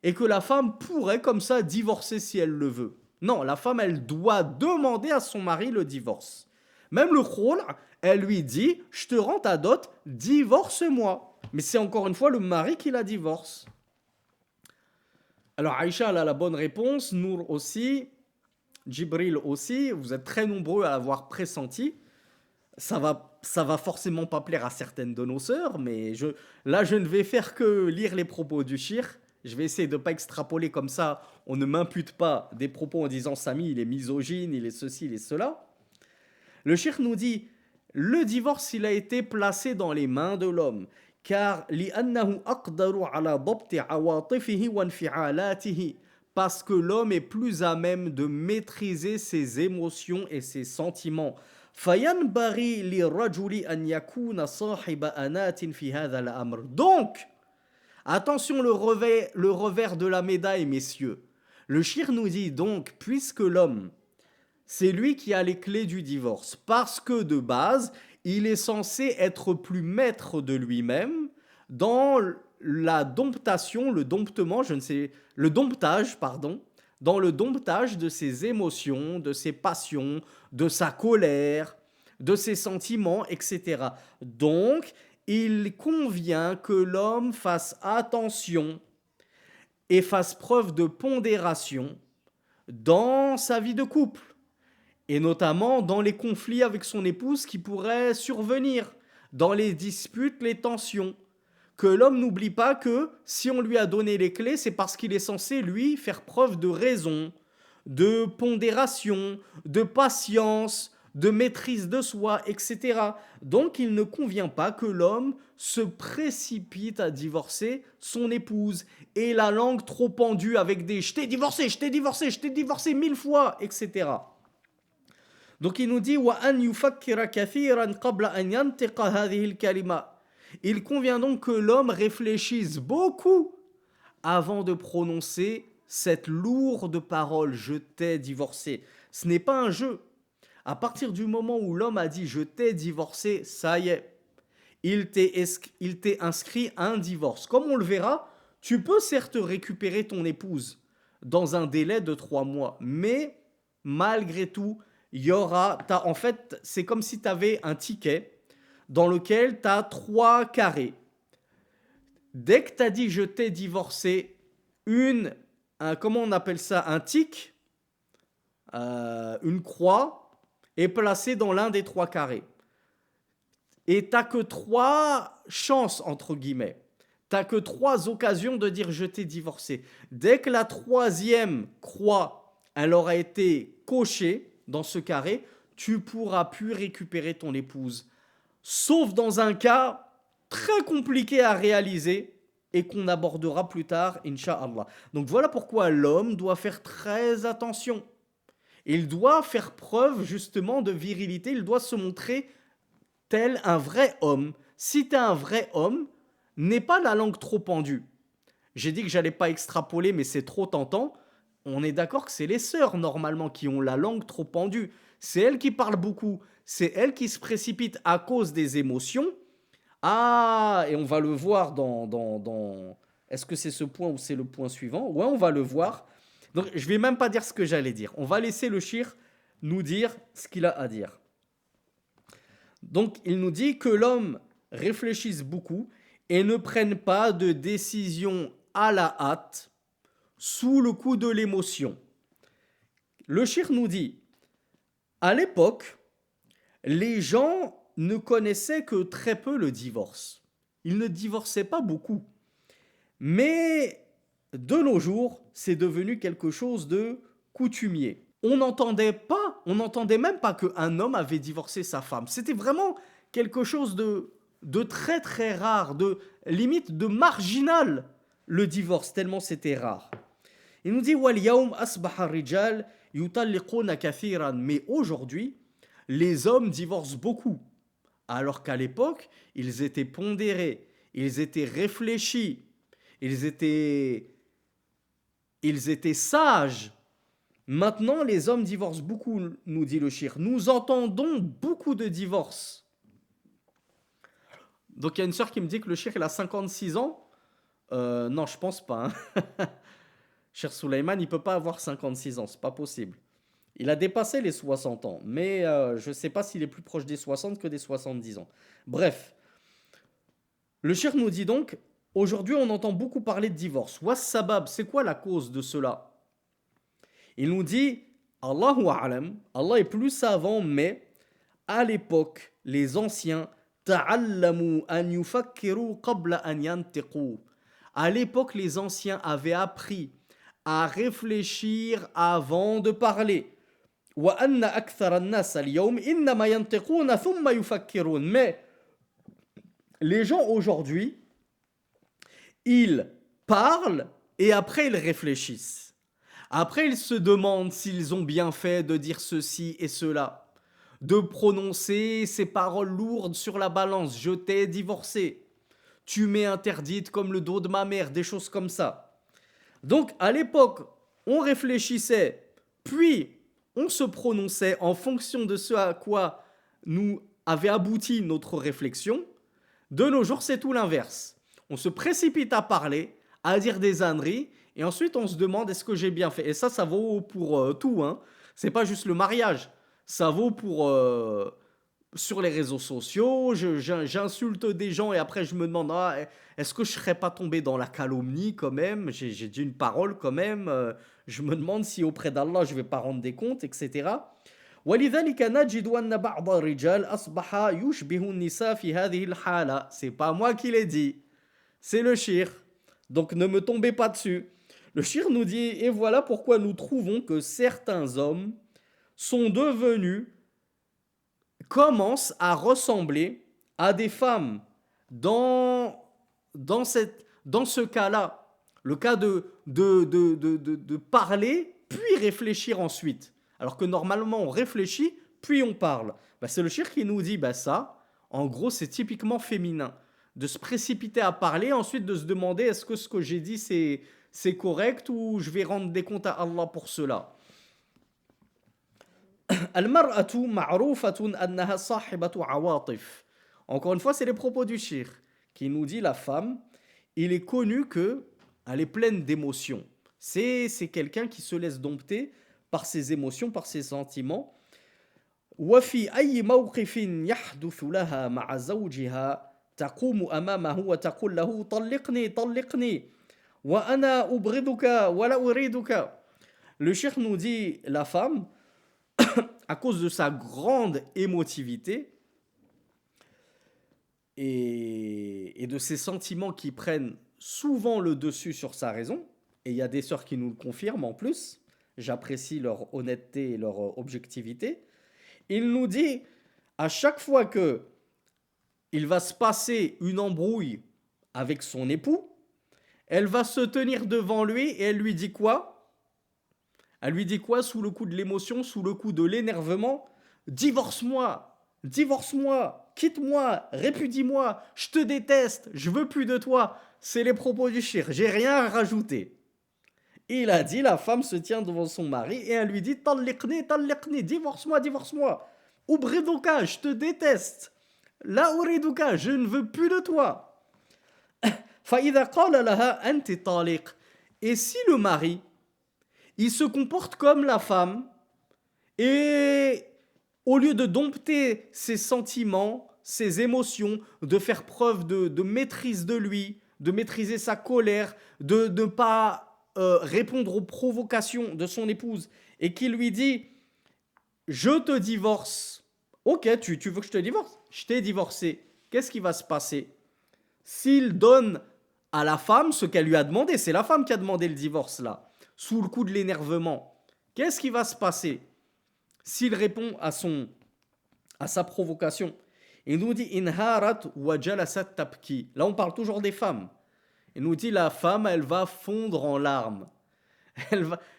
Et que la femme pourrait comme ça divorcer si elle le veut. Non, la femme, elle doit demander à son mari le divorce. Même le khul', elle lui dit, je te rends ta dot, divorce-moi. Mais c'est encore une fois le mari qui la divorce. Alors Aïcha, elle a la bonne réponse, Nour aussi, Djibril aussi, vous êtes très nombreux à l'avoir pressenti. Ça va forcément pas plaire à certaines de nos sœurs, mais là, je ne vais faire que lire les propos du shir. Je vais essayer de ne pas extrapoler comme ça. On ne m'impute pas des propos en disant Samy, il est misogyne, il est ceci, il est cela. Le shir nous dit le divorce, il a été placé dans les mains de l'homme. Car لأنه أقدر على ضبط عواطفه وانفعالاته. Parce que l'homme est plus à même de maîtriser ses émotions et ses sentiments. فينبغي للرجل أن يكون صاحب أنات في هذا الأمر. Donc, attention le revers de la médaille, messieurs. Le shir nous dit donc, puisque l'homme, c'est lui qui a les clés du divorce, parce que de base, il est censé être plus maître de lui-même dans la domptation, le domptement, je ne sais, le domptage, pardon, dans le domptage de ses émotions, de ses passions, de sa colère, de ses sentiments, etc. Donc, il convient que l'homme fasse attention et fasse preuve de pondération dans sa vie de couple, et notamment dans les conflits avec son épouse qui pourraient survenir, dans les disputes, les tensions. Que l'homme n'oublie pas que si on lui a donné les clés, c'est parce qu'il est censé, lui, faire preuve de raison, de pondération, de patience, de maîtrise de soi, etc. Donc il ne convient pas que l'homme se précipite à divorcer son épouse et la langue trop pendue avec des je t'ai divorcé, je t'ai divorcé, je t'ai divorcé 1000 fois, etc. Donc il nous dit وأن يفكر كثيرا قبل أن ينطق هذه الكلمة. Il convient donc que l'homme réfléchisse beaucoup avant de prononcer cette lourde parole je t'ai divorcé. Ce n'est pas un jeu. À partir du moment où l'homme a dit je t'ai divorcé, ça y est, il t'est inscrit un divorce. Comme on le verra, tu peux certes récupérer ton épouse dans un délai de 3 mois, mais malgré tout, il y aura, en fait, c'est comme si tu avais un ticket dans lequel tu as 3 carrés. Dès que tu as dit je t'ai divorcé, comment on appelle ça, un tic, une croix, est placée dans l'un des 3 carrés. Et tu n'as que 3 chances, entre guillemets. Tu n'as que 3 occasions de dire je t'ai divorcé. Dès que la 3e croix, elle aura été cochée dans ce carré, tu pourras plus récupérer ton épouse. Sauf dans un cas très compliqué à réaliser et qu'on abordera plus tard, Inch'Allah. Donc voilà pourquoi l'homme doit faire très attention. Il doit faire preuve justement de virilité, il doit se montrer tel un vrai homme. Si tu es un vrai homme, n'aie pas la langue trop pendue. J'ai dit que j'allais pas extrapoler, mais c'est trop tentant. On est d'accord que c'est les sœurs normalement qui ont la langue trop pendue. C'est elles qui parlent beaucoup. C'est elles qui se précipitent à cause des émotions. Ah, et on va le voir dans... Est-ce que c'est ce point ou c'est le point suivant? Ouais, on va le voir. Donc, je vais même pas dire ce que j'allais dire. On va laisser le shir nous dire ce qu'il a à dire. Donc, il nous dit que l'homme réfléchisse beaucoup et ne prenne pas de décision à la hâte sous le coup de l'émotion. Le shir nous dit, à l'époque, les gens ne connaissaient que très peu le divorce. Ils ne divorçaient pas beaucoup. Mais de nos jours, c'est devenu quelque chose de coutumier. On n'entendait même pas qu'un homme avait divorcé sa femme. C'était vraiment quelque chose de très très rare, de limite de marginal, le divorce, tellement c'était rare. Il nous dit وَالْيَوْمْ أَصْبَحَ الرِّجَالِ يُطَلِّقُونَ كَثِيرًا. Mais aujourd'hui, les hommes divorcent beaucoup. Alors qu'à l'époque, ils étaient pondérés, ils étaient réfléchis, ils étaient sages. Maintenant, les hommes divorcent beaucoup, nous dit le shir. Nous entendons beaucoup de divorces. Donc il y a une sœur qui me dit que le shir il a 56 ans. Non, je pense pas. Cher Souleyman, il peut pas avoir 56 ans, c'est pas possible. Il a dépassé les 60 ans, mais je ne sais pas s'il est plus proche des 60 que des 70 ans. Bref, le shir nous dit donc, Aujourd'hui, on entend beaucoup parler de divorce. Wassabab, c'est quoi la cause de cela? Il nous dit, Allahu a'lam, Allah est plus savant, mais à l'époque, les anciens, ta'allamu an yufakkiru qabla an yantiqu. À l'époque, les anciens avaient appris à réfléchir avant de parler. Wa anna akthara an-nas al-yawm innama yantiquna thumma yufakkirun. Mais les gens aujourd'hui, ils parlent et après ils réfléchissent. Après ils se demandent s'ils ont bien fait de dire ceci et cela, de prononcer ces paroles lourdes sur la balance. Je t'ai divorcé. Tu m'es interdite comme le dos de ma mère, des choses comme ça. Donc à l'époque, on réfléchissait, puis on se prononçait en fonction de ce à quoi nous avait abouti notre réflexion. De nos jours, c'est tout l'inverse. On se précipite à parler, à dire des âneries, et ensuite on se demande est-ce que j'ai bien fait. Et ça vaut pour tout, hein. C'est pas juste le mariage. Ça vaut pour sur les réseaux sociaux. J'insulte des gens et après je me demande est-ce que je serais pas tombé dans la calomnie quand même. J'ai dit une parole quand même. Je me demande si auprès d'Allah je vais pas rendre des comptes, etc. ولذلك نجد أن بعض الرجال أصبح يشبه النساء في هذه الحالة. C'est pas moi qui l'ai dit, c'est le shir. Donc ne me tombez pas dessus. Le shir nous dit et voilà pourquoi nous trouvons que certains hommes sont devenus, commencent à ressembler à des femmes dans, dans ce cas-là. Le cas de parler, puis réfléchir ensuite. Alors que normalement, on réfléchit, puis on parle. Bah, c'est le shir qui nous dit, bah ça, en gros, c'est typiquement féminin. De se précipiter à parler, ensuite de se demander est-ce que ce que j'ai dit, c'est correct ou je vais rendre des comptes à Allah pour cela. Al-mar'atu ma'rufatun annaha sahibatu awatif. Encore une fois, c'est les propos du shir qui nous dit la femme, il est connu que elle est pleine d'émotions. C'est quelqu'un qui se laisse dompter par ses émotions, par ses sentiments. وفي أي موقف يحدث لها مع زوجها تقوم أمامه وتقول له طلقني طلقني وأنا أبغضك ولا أريدك. Le cheikh nous dit la femme, à cause de sa grande émotivité et de ses sentiments qui prennent souvent le dessus sur sa raison, et il y a des sœurs qui nous le confirment en plus, j'apprécie leur honnêteté et leur objectivité, il nous dit à chaque fois que il va se passer une embrouille avec son époux, elle va se tenir devant lui et elle lui dit quoi? Elle lui dit quoi sous le coup de l'émotion, sous le coup de l'énervement? Divorce-moi, divorce-moi, quitte-moi, répudie-moi, je te déteste, je veux plus de toi. C'est les propos du shir, j'ai rien à rajouter. Il a dit, la femme se tient devant son mari et elle lui dit Talliqni, talliqni, divorce-moi, divorce-moi. Ubriduka, je te déteste. La uriduka, je ne veux plus de toi. Faïda qala laha anti taliq. Et si le mari, il se comporte comme la femme et au lieu de dompter ses sentiments, ses émotions, de faire preuve de maîtrise de lui, de maîtriser sa colère, de ne pas répondre aux provocations de son épouse et qui lui dit je te divorce. Ok, tu veux que je te divorce? Je t'ai divorcé. Qu'est-ce qui va se passer? S'il donne à la femme ce qu'elle lui a demandé, c'est la femme qui a demandé le divorce là, sous le coup de l'énervement. Qu'est-ce qui va se passer s'il répond à sa provocation? Il nous dit inharat wa jalasat tabki. Là on parle toujours des femmes. Il nous dit la femme, elle va fondre en larmes.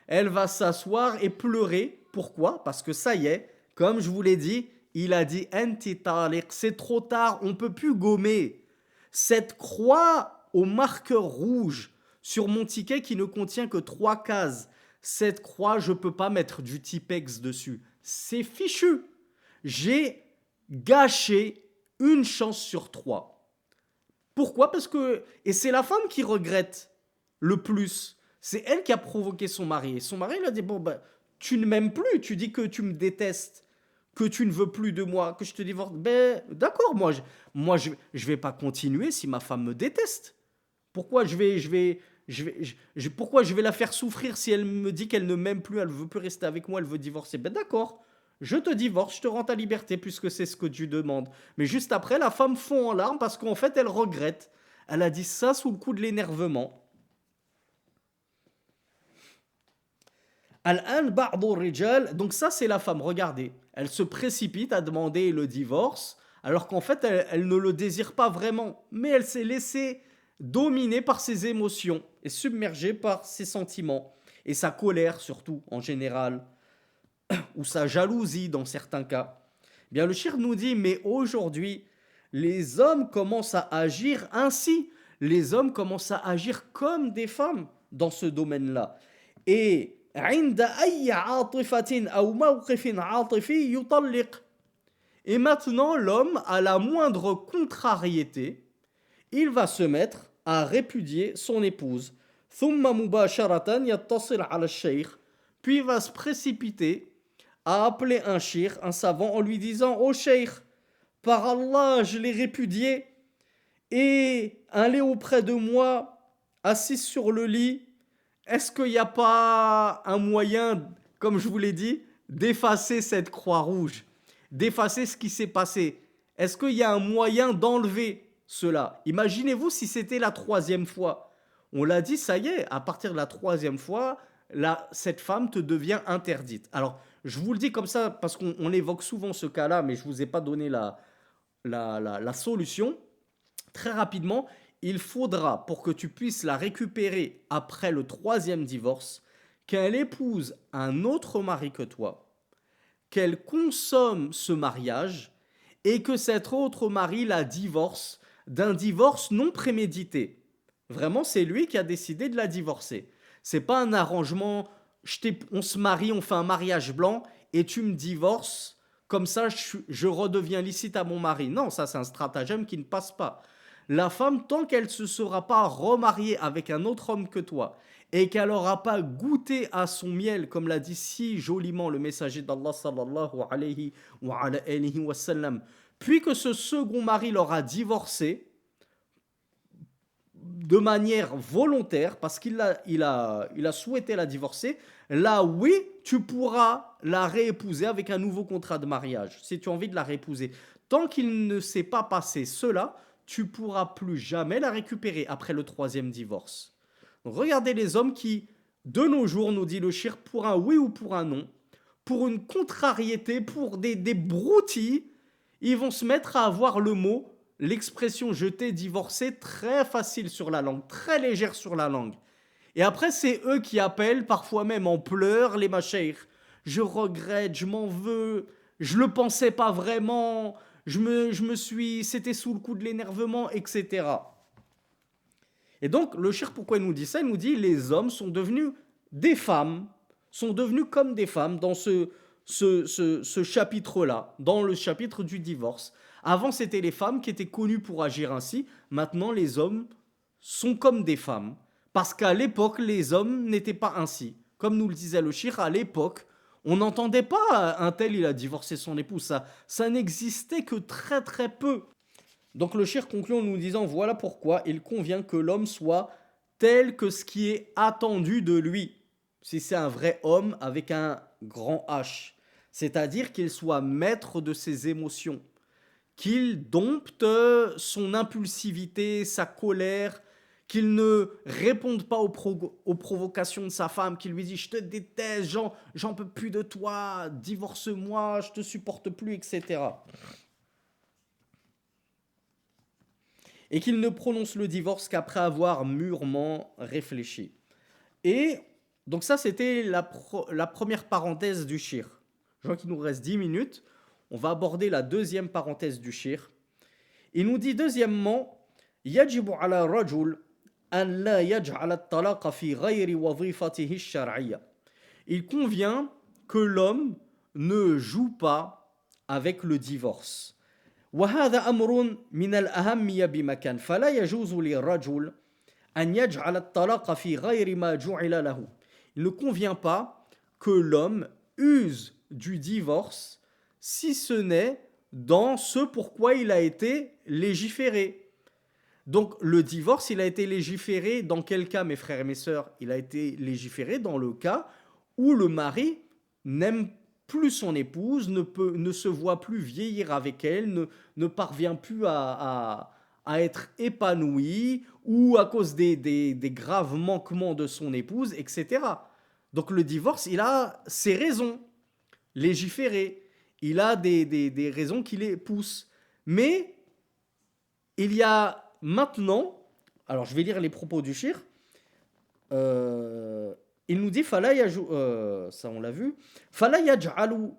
Elle va s'asseoir et pleurer. Pourquoi? Parce que ça y est, comme je vous l'ai dit, il a dit anti taliq, c'est trop tard, on ne peut plus gommer. Cette croix au marqueur rouge sur mon ticket qui ne contient que 3 cases, cette croix, je ne peux pas mettre du Tipex dessus. C'est fichu. J'ai gâché une chance sur 3. Pourquoi? Parce que... Et c'est la femme qui regrette le plus. C'est elle qui a provoqué son mari. Et son mari lui a dit, bon, ben, tu ne m'aimes plus, tu dis que tu me détestes, que tu ne veux plus de moi, que je te divorce. Ben, d'accord, moi je vais pas continuer si ma femme me déteste. Pourquoi pourquoi je vais la faire souffrir si elle me dit qu'elle ne m'aime plus, elle veut plus rester avec moi, elle veut divorcer? Ben d'accord, je te divorce, je te rends ta liberté puisque c'est ce que tu demandes. Mais juste après, la femme fond en larmes parce qu'en fait, elle regrette. Elle a dit ça sous le coup de l'énervement. Al-an ba'du rijal, donc ça c'est la femme, regardez. Elle se précipite à demander le divorce, alors qu'en fait elle ne le désire pas vraiment, mais elle s'est laissée dominer par ses émotions et submergée par ses sentiments, et sa colère surtout en général, ou sa jalousie dans certains cas. Bien le shir nous dit, mais aujourd'hui, les hommes commencent à agir ainsi. Les hommes commencent à agir comme des femmes dans ce domaine-là. Et عند أي عاطفة أو موقف عاطفي يطلق. Et maintenant, l'homme, à la moindre contrariété, il va se mettre à répudier son épouse. ثم مباشرة يتصل على الشيخ. Puis il va se précipiter à appeler un shir, un savant, en lui disant: "Oh cheikh, par Allah, je l'ai répudié, et allez auprès de moi, assis sur le lit. Est-ce qu'il n'y a pas un moyen, comme je vous l'ai dit, d'effacer cette croix rouge, d'effacer ce qui s'est passé? Est-ce qu'il y a un moyen d'enlever cela? Imaginez-vous si c'était la troisième fois. On l'a dit, ça y est, à partir de la troisième fois, là, cette femme te devient interdite. Alors, je vous le dis comme ça parce qu'on évoque souvent ce cas-là, mais je ne vous ai pas donné la solution. Très rapidement, il faudra, pour que tu puisses la récupérer après le troisième divorce, qu'elle épouse un autre mari que toi, qu'elle consomme ce mariage et que cet autre mari la divorce d'un divorce non prémédité. Vraiment, c'est lui qui a décidé de la divorcer. C'est pas un arrangement, on se marie, on fait un mariage blanc et tu me divorces, comme ça je redeviens licite à mon mari. Non, ça c'est un stratagème qui ne passe pas. La femme, tant qu'elle ne se sera pas remariée avec un autre homme que toi et qu'elle n'aura pas goûté à son miel, comme l'a dit si joliment le messager d'Allah sallallahu alayhi wa sallam, puis que ce second mari l'aura divorcé de manière volontaire, parce il a souhaité la divorcer, là oui, tu pourras la réépouser avec un nouveau contrat de mariage, si tu as envie de la réépouser. Tant qu'il ne s'est pas passé cela, tu pourras plus jamais la récupérer après le troisième divorce. Donc, regardez les hommes qui, de nos jours, nous dit le shir, pour un oui ou pour un non, pour une contrariété, pour des broutilles, ils vont se mettre à avoir le mot, l'expression je t'ai divorcé très facile sur la langue, très légère sur la langue. Et après, c'est eux qui appellent, parfois même en pleurs, les macheikh. Je regrette, je m'en veux, je le pensais pas vraiment, c'était sous le coup de l'énervement, etc. Et donc, le shir, pourquoi il nous dit ça? Il nous dit, les hommes sont devenus des femmes, sont devenus comme des femmes dans ce chapitre-là, dans le chapitre du divorce. Avant, c'était les femmes qui étaient connues pour agir ainsi. Maintenant, les hommes sont comme des femmes. Parce qu'à l'époque, les hommes n'étaient pas ainsi. Comme nous le disait le shir, à l'époque, on n'entendait pas un tel, il a divorcé son épouse. Ça n'existait que très très peu. Donc le shir conclut en nous disant, voilà pourquoi il convient que l'homme soit tel que ce qui est attendu de lui. Si c'est un vrai homme avec un grand H. C'est-à-dire qu'il soit maître de ses émotions. Qu'il dompte son impulsivité, sa colère, qu'il ne réponde pas aux provocations de sa femme, qu'il lui dit je te déteste, j'en peux plus de toi, divorce-moi, je te supporte plus, etc. Et qu'il ne prononce le divorce qu'après avoir mûrement réfléchi. Et donc ça, c'était la première parenthèse du shir. Je vois qu'il nous reste 10 minutes. On va aborder la deuxième parenthèse du shir. Il nous dit deuxièmement, يجب على الرجل أن لا يجعل الطلاق في غير وظيفته الشرعية. Il convient que l'homme ne joue pas avec le divorce. وهذا أمر من الأهمية بمكان فلا يجوز للرجل أن يجعل الطلاق في غير ما جعل له. Il ne convient pas que l'homme use du divorce si ce n'est dans ce pourquoi il a été légiféré. Donc le divorce, il a été légiféré dans quel cas, mes frères et mes sœurs? Il a été légiféré dans le cas où le mari n'aime plus son épouse, ne se voit plus vieillir avec elle, ne parvient plus à être épanoui, ou à cause des graves manquements de son épouse, etc. Donc le divorce, il a ses raisons légiférées, il a des raisons qui les poussent. Mais il y a maintenant, alors je vais lire les propos du shir. Euh, il nous dit ça on l'a vu, fala yaj'alu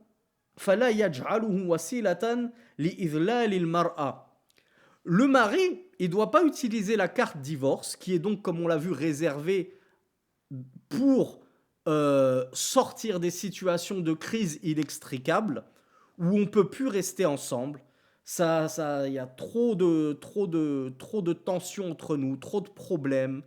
fala yaj'aluhu wasilatan li'idlal al-mar'a. Le mari, il doit pas utiliser la carte divorce, qui est donc, comme on l'a vu, réservée pour sortir des situations de crise inextricables où on peut plus rester ensemble. Il y a trop de tensions entre nous, trop de problèmes.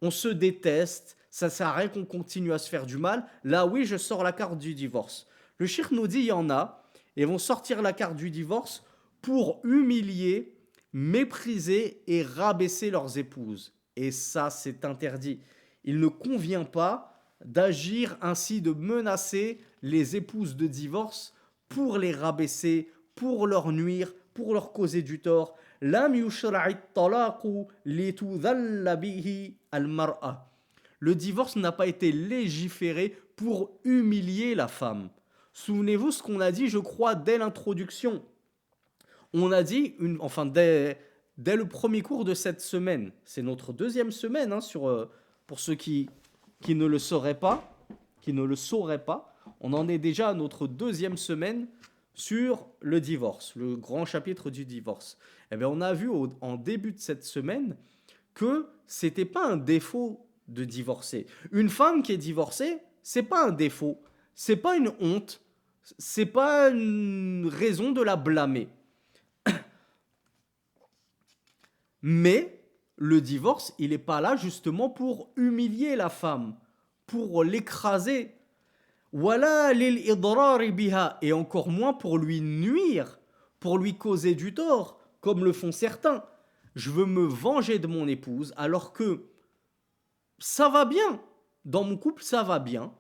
On se déteste. Ça sert à rien qu'on continue à se faire du mal. Là, oui, je sors la carte du divorce. Le shirk nous dit, il y en a, et vont sortir la carte du divorce pour humilier, mépriser et rabaisser leurs épouses. Et ça, c'est interdit. Il ne convient pas d'agir ainsi, de menacer les épouses de divorce pour les rabaisser, pour leur nuire, pour leur causer du tort. Lam yushra'i talaqu litudhalla bihi al-mar'a. Le divorce n'a pas été légiféré pour humilier la femme. Souvenez-vous ce qu'on a dit, je crois, dès l'introduction. On a dit, dès le premier cours de cette semaine, c'est notre deuxième semaine, hein, pour ceux qui ne le sauraient pas, on en est déjà à notre deuxième semaine sur le divorce, le grand chapitre du divorce. Eh bien, on a vu en début de cette semaine que c'était pas un défaut de divorcer. Une femme qui est divorcée, c'est pas un défaut, c'est pas une honte, c'est pas une raison de la blâmer. Mais le divorce, il n'est pas là justement pour humilier la femme, pour l'écraser. Voilà lil idrari biha, et encore moins pour lui nuire, pour lui causer du tort, comme le font certains. Je veux me venger de mon épouse alors que ça va bien. Dans mon couple, ça va bien.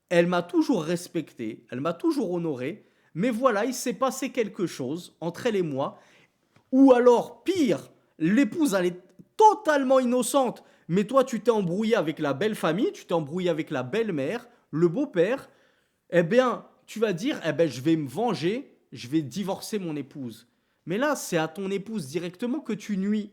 Elle m'a toujours respecté, elle m'a toujours honoré. Mais voilà, il s'est passé quelque chose entre elle et moi. Ou alors, pire, l'épouse, elle est totalement innocente. Mais toi, tu t'es embrouillé avec la belle famille, tu t'es embrouillé avec la belle-mère, le beau-père. Eh bien, tu vas dire, eh ben, je vais me venger, je vais divorcer mon épouse. Mais là, c'est à ton épouse directement que tu nuis.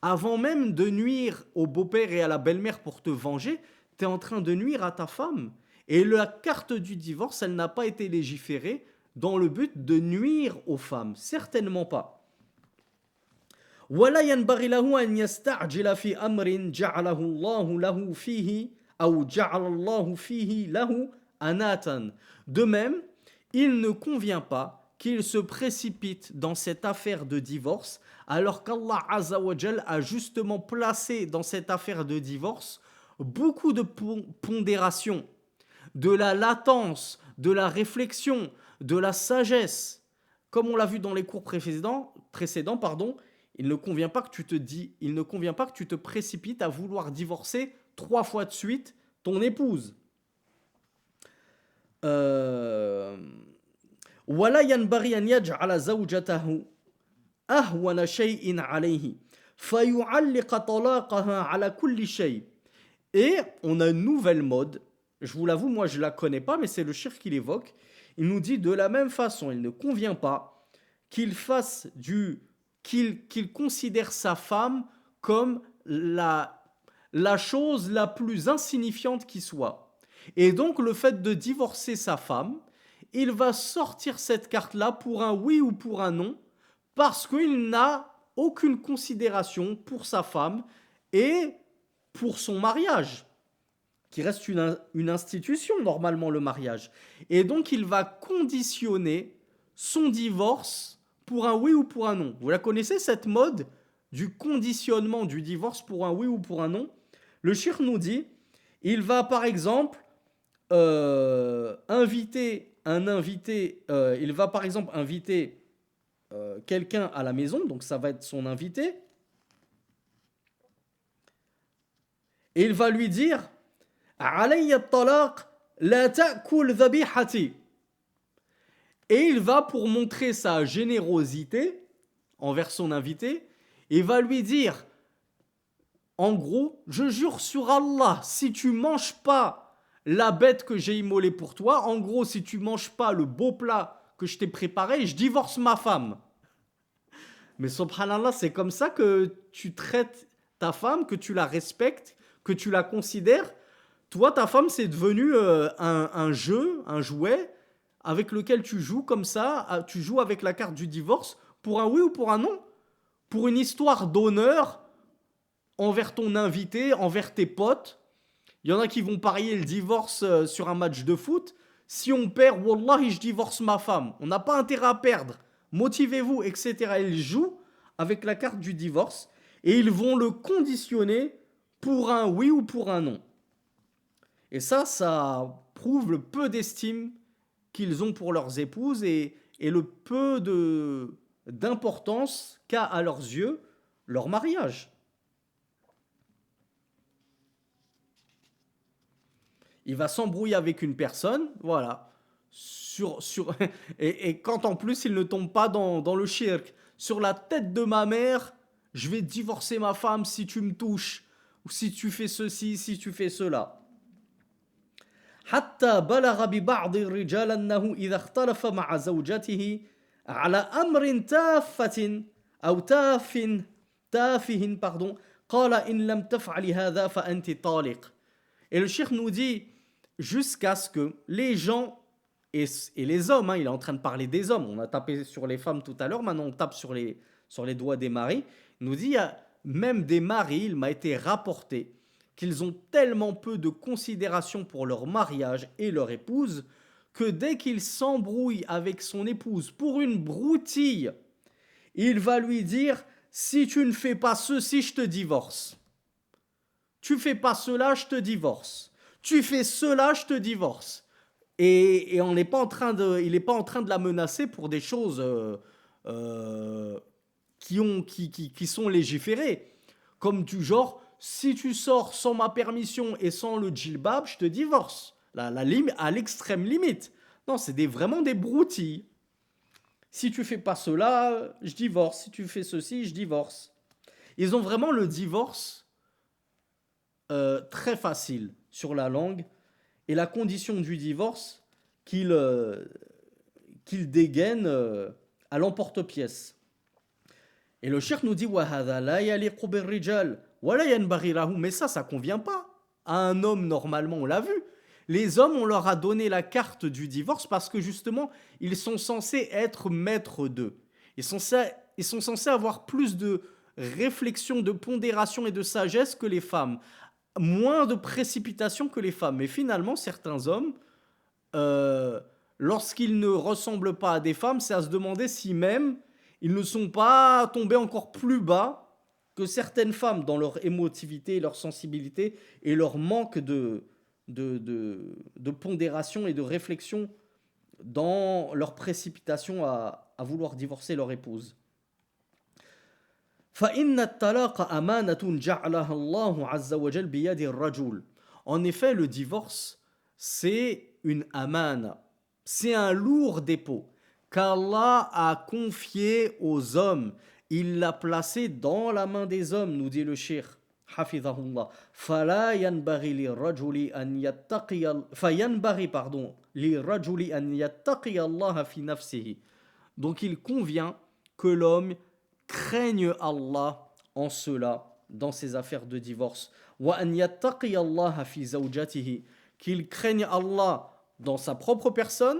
Avant même de nuire au beau-père et à la belle-mère pour te venger, tu es en train de nuire à ta femme. Et la carte du divorce, elle n'a pas été légiférée dans le but de nuire aux femmes. Certainement pas. ولا ينبغي له أن يستعجل في أمر جعله الله له فيه أو جعل الله فيه له أناتا. De même, il ne convient pas qu'il se précipite dans cette affaire de divorce alors qu'Allah Azza wa Jal a justement placé dans cette affaire de divorce beaucoup de pondération, de la latence, de la réflexion, de la sagesse. Comme on l'a vu dans les cours précédents, pardon, il ne convient pas que tu te précipites à vouloir divorcer 3 fois de suite ton épouse. ولا ينبغي أن يجعل زوجته أهون شيء عليه فيعلق طلاقها على كل شيء. Et on a une nouvelle mode. Je vous l'avoue, moi je la connais pas, mais c'est le shirk qui l'évoque. Il nous dit de la même façon, il ne convient pas qu'il fasse qu'il considère sa femme comme la chose la plus insignifiante qui soit. Et donc le fait de divorcer sa femme, il va sortir cette carte-là pour un oui ou pour un non, parce qu'il n'a aucune considération pour sa femme et pour son mariage, qui reste une institution normalement le mariage. Et donc il va conditionner son divorce pour un oui ou pour un non. Vous la connaissez cette mode du conditionnement du divorce pour un oui ou pour un non? Le shir nous dit, il va par exemple il va par exemple inviter quelqu'un à la maison, donc ça va être son invité. Et il va lui dire Alayya at-talaq la ta'kul dhabihati. Et il va, pour montrer sa générosité envers son invité, il va lui dire, en gros, je jure sur Allah, si tu manges pas la bête que j'ai immolée pour toi, en gros, si tu manges pas le beau plat que je t'ai préparé, je divorce ma femme. Mais subhanallah, c'est comme ça que tu traites ta femme, que tu la respectes, que tu la considères. Toi, ta femme, c'est devenu un jeu, un jouet avec lequel tu joues comme ça, tu joues avec la carte du divorce pour un oui ou pour un non, pour une histoire d'honneur envers ton invité, envers tes potes. Il y en a qui vont parier le divorce sur un match de foot. Si on perd, wallahi, je divorce ma femme. On n'a pas intérêt à perdre. Motivez-vous, etc. Ils jouent avec la carte du divorce et ils vont le conditionner pour un oui ou pour un non. Et ça prouve le peu d'estime qu'ils ont pour leurs épouses et le peu d'importance qu'a à leurs yeux leur mariage. Il va s'embrouiller avec une personne, voilà, et quand en plus il ne tombe pas dans le shirk, sur la tête de ma mère, je vais divorcer ma femme si tu me touches, ou si tu fais ceci, si tu fais cela. حتى بلغ ببعض الرجال أنه إذا اختلف مع زوجته على أمر تافه قال إن لم تفعل هذا فأنت طالق. Et le cheikh nous dit jusqu'à ce que les gens et les hommes, il est en train de parler des hommes, on a tapé sur les femmes tout à l'heure, maintenant on tape sur les doigts des maris, il nous dit même des maris, il m'a été rapporté qu'ils ont tellement peu de considération pour leur mariage et leur épouse que dès qu'il s'embrouille avec son épouse pour une broutille, il va lui dire si tu ne fais pas ceci, je te divorce. Tu fais pas cela, je te divorce. Tu fais cela, je te divorce. Et on n'est pas en train il n'est pas en train de la menacer pour des choses qui sont légiférées, comme du genre si tu sors sans ma permission et sans le djilbab, je te divorce. À l'extrême limite. Non, c'est vraiment des broutilles. Si tu fais pas cela, je divorce. Si tu fais ceci, je divorce. Ils ont vraiment le divorce très facile sur la langue et la condition du divorce qu'ils dégainent à l'emporte-pièce. Et le cheikh nous dit وَهَذَا لَا يَلِيقُ بِالرِّجَالِ وَلَا يَنْبَغِي لَهُ. Mais ça convient pas à un homme normalement, on l'a vu. Les hommes, on leur a donné la carte du divorce parce que justement, ils sont censés être maîtres d'eux. Ils sont censés avoir plus de réflexion, de pondération et de sagesse que les femmes. Moins de précipitation que les femmes. Mais finalement, certains hommes, lorsqu'ils ne ressemblent pas à des femmes, c'est à se demander si même ils ne sont pas tombés encore plus bas que certaines femmes dans leur émotivité, leur sensibilité et leur manque de pondération et de réflexion dans leur précipitation à vouloir divorcer leur épouse. فإن الطلاق أمانة جعلها الله عز وجل بيد الرجل. En effet, le divorce, c'est une amana, c'est un lourd dépôt qu'Allah a confié aux hommes. Il l'a placé dans la main des hommes, nous dit le cheikh, hafidhahullah. فلا ينبغي للرجل أن يتقي الله في نفسه. Donc il convient que l'homme craigne Allah en cela, dans ses affaires de divorce. وأن يتقي الله في زوجته. Qu'il craigne Allah dans sa propre personne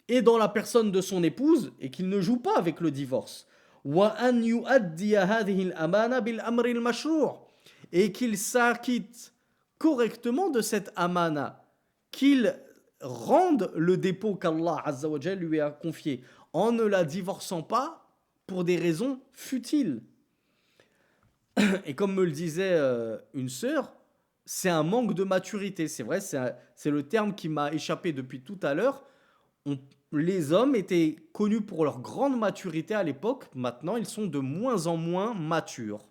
et dans la personne de son épouse et qu'il ne joue pas avec le divorce. وأن يؤدي هذه الأمانة بالأمر المشروع. Et qu'il s'acquitte correctement de cette amana, qu'il rende le dépôt qu'Allah Azza wa Jal lui a confié en ne la divorçant pas pour des raisons futiles. Et comme me le disait une sœur, c'est un manque de maturité. C'est vrai, c'est le terme qui m'a échappé depuis tout à l'heure. Les hommes étaient connus pour leur grande maturité à l'époque. Maintenant, ils sont de moins en moins matures.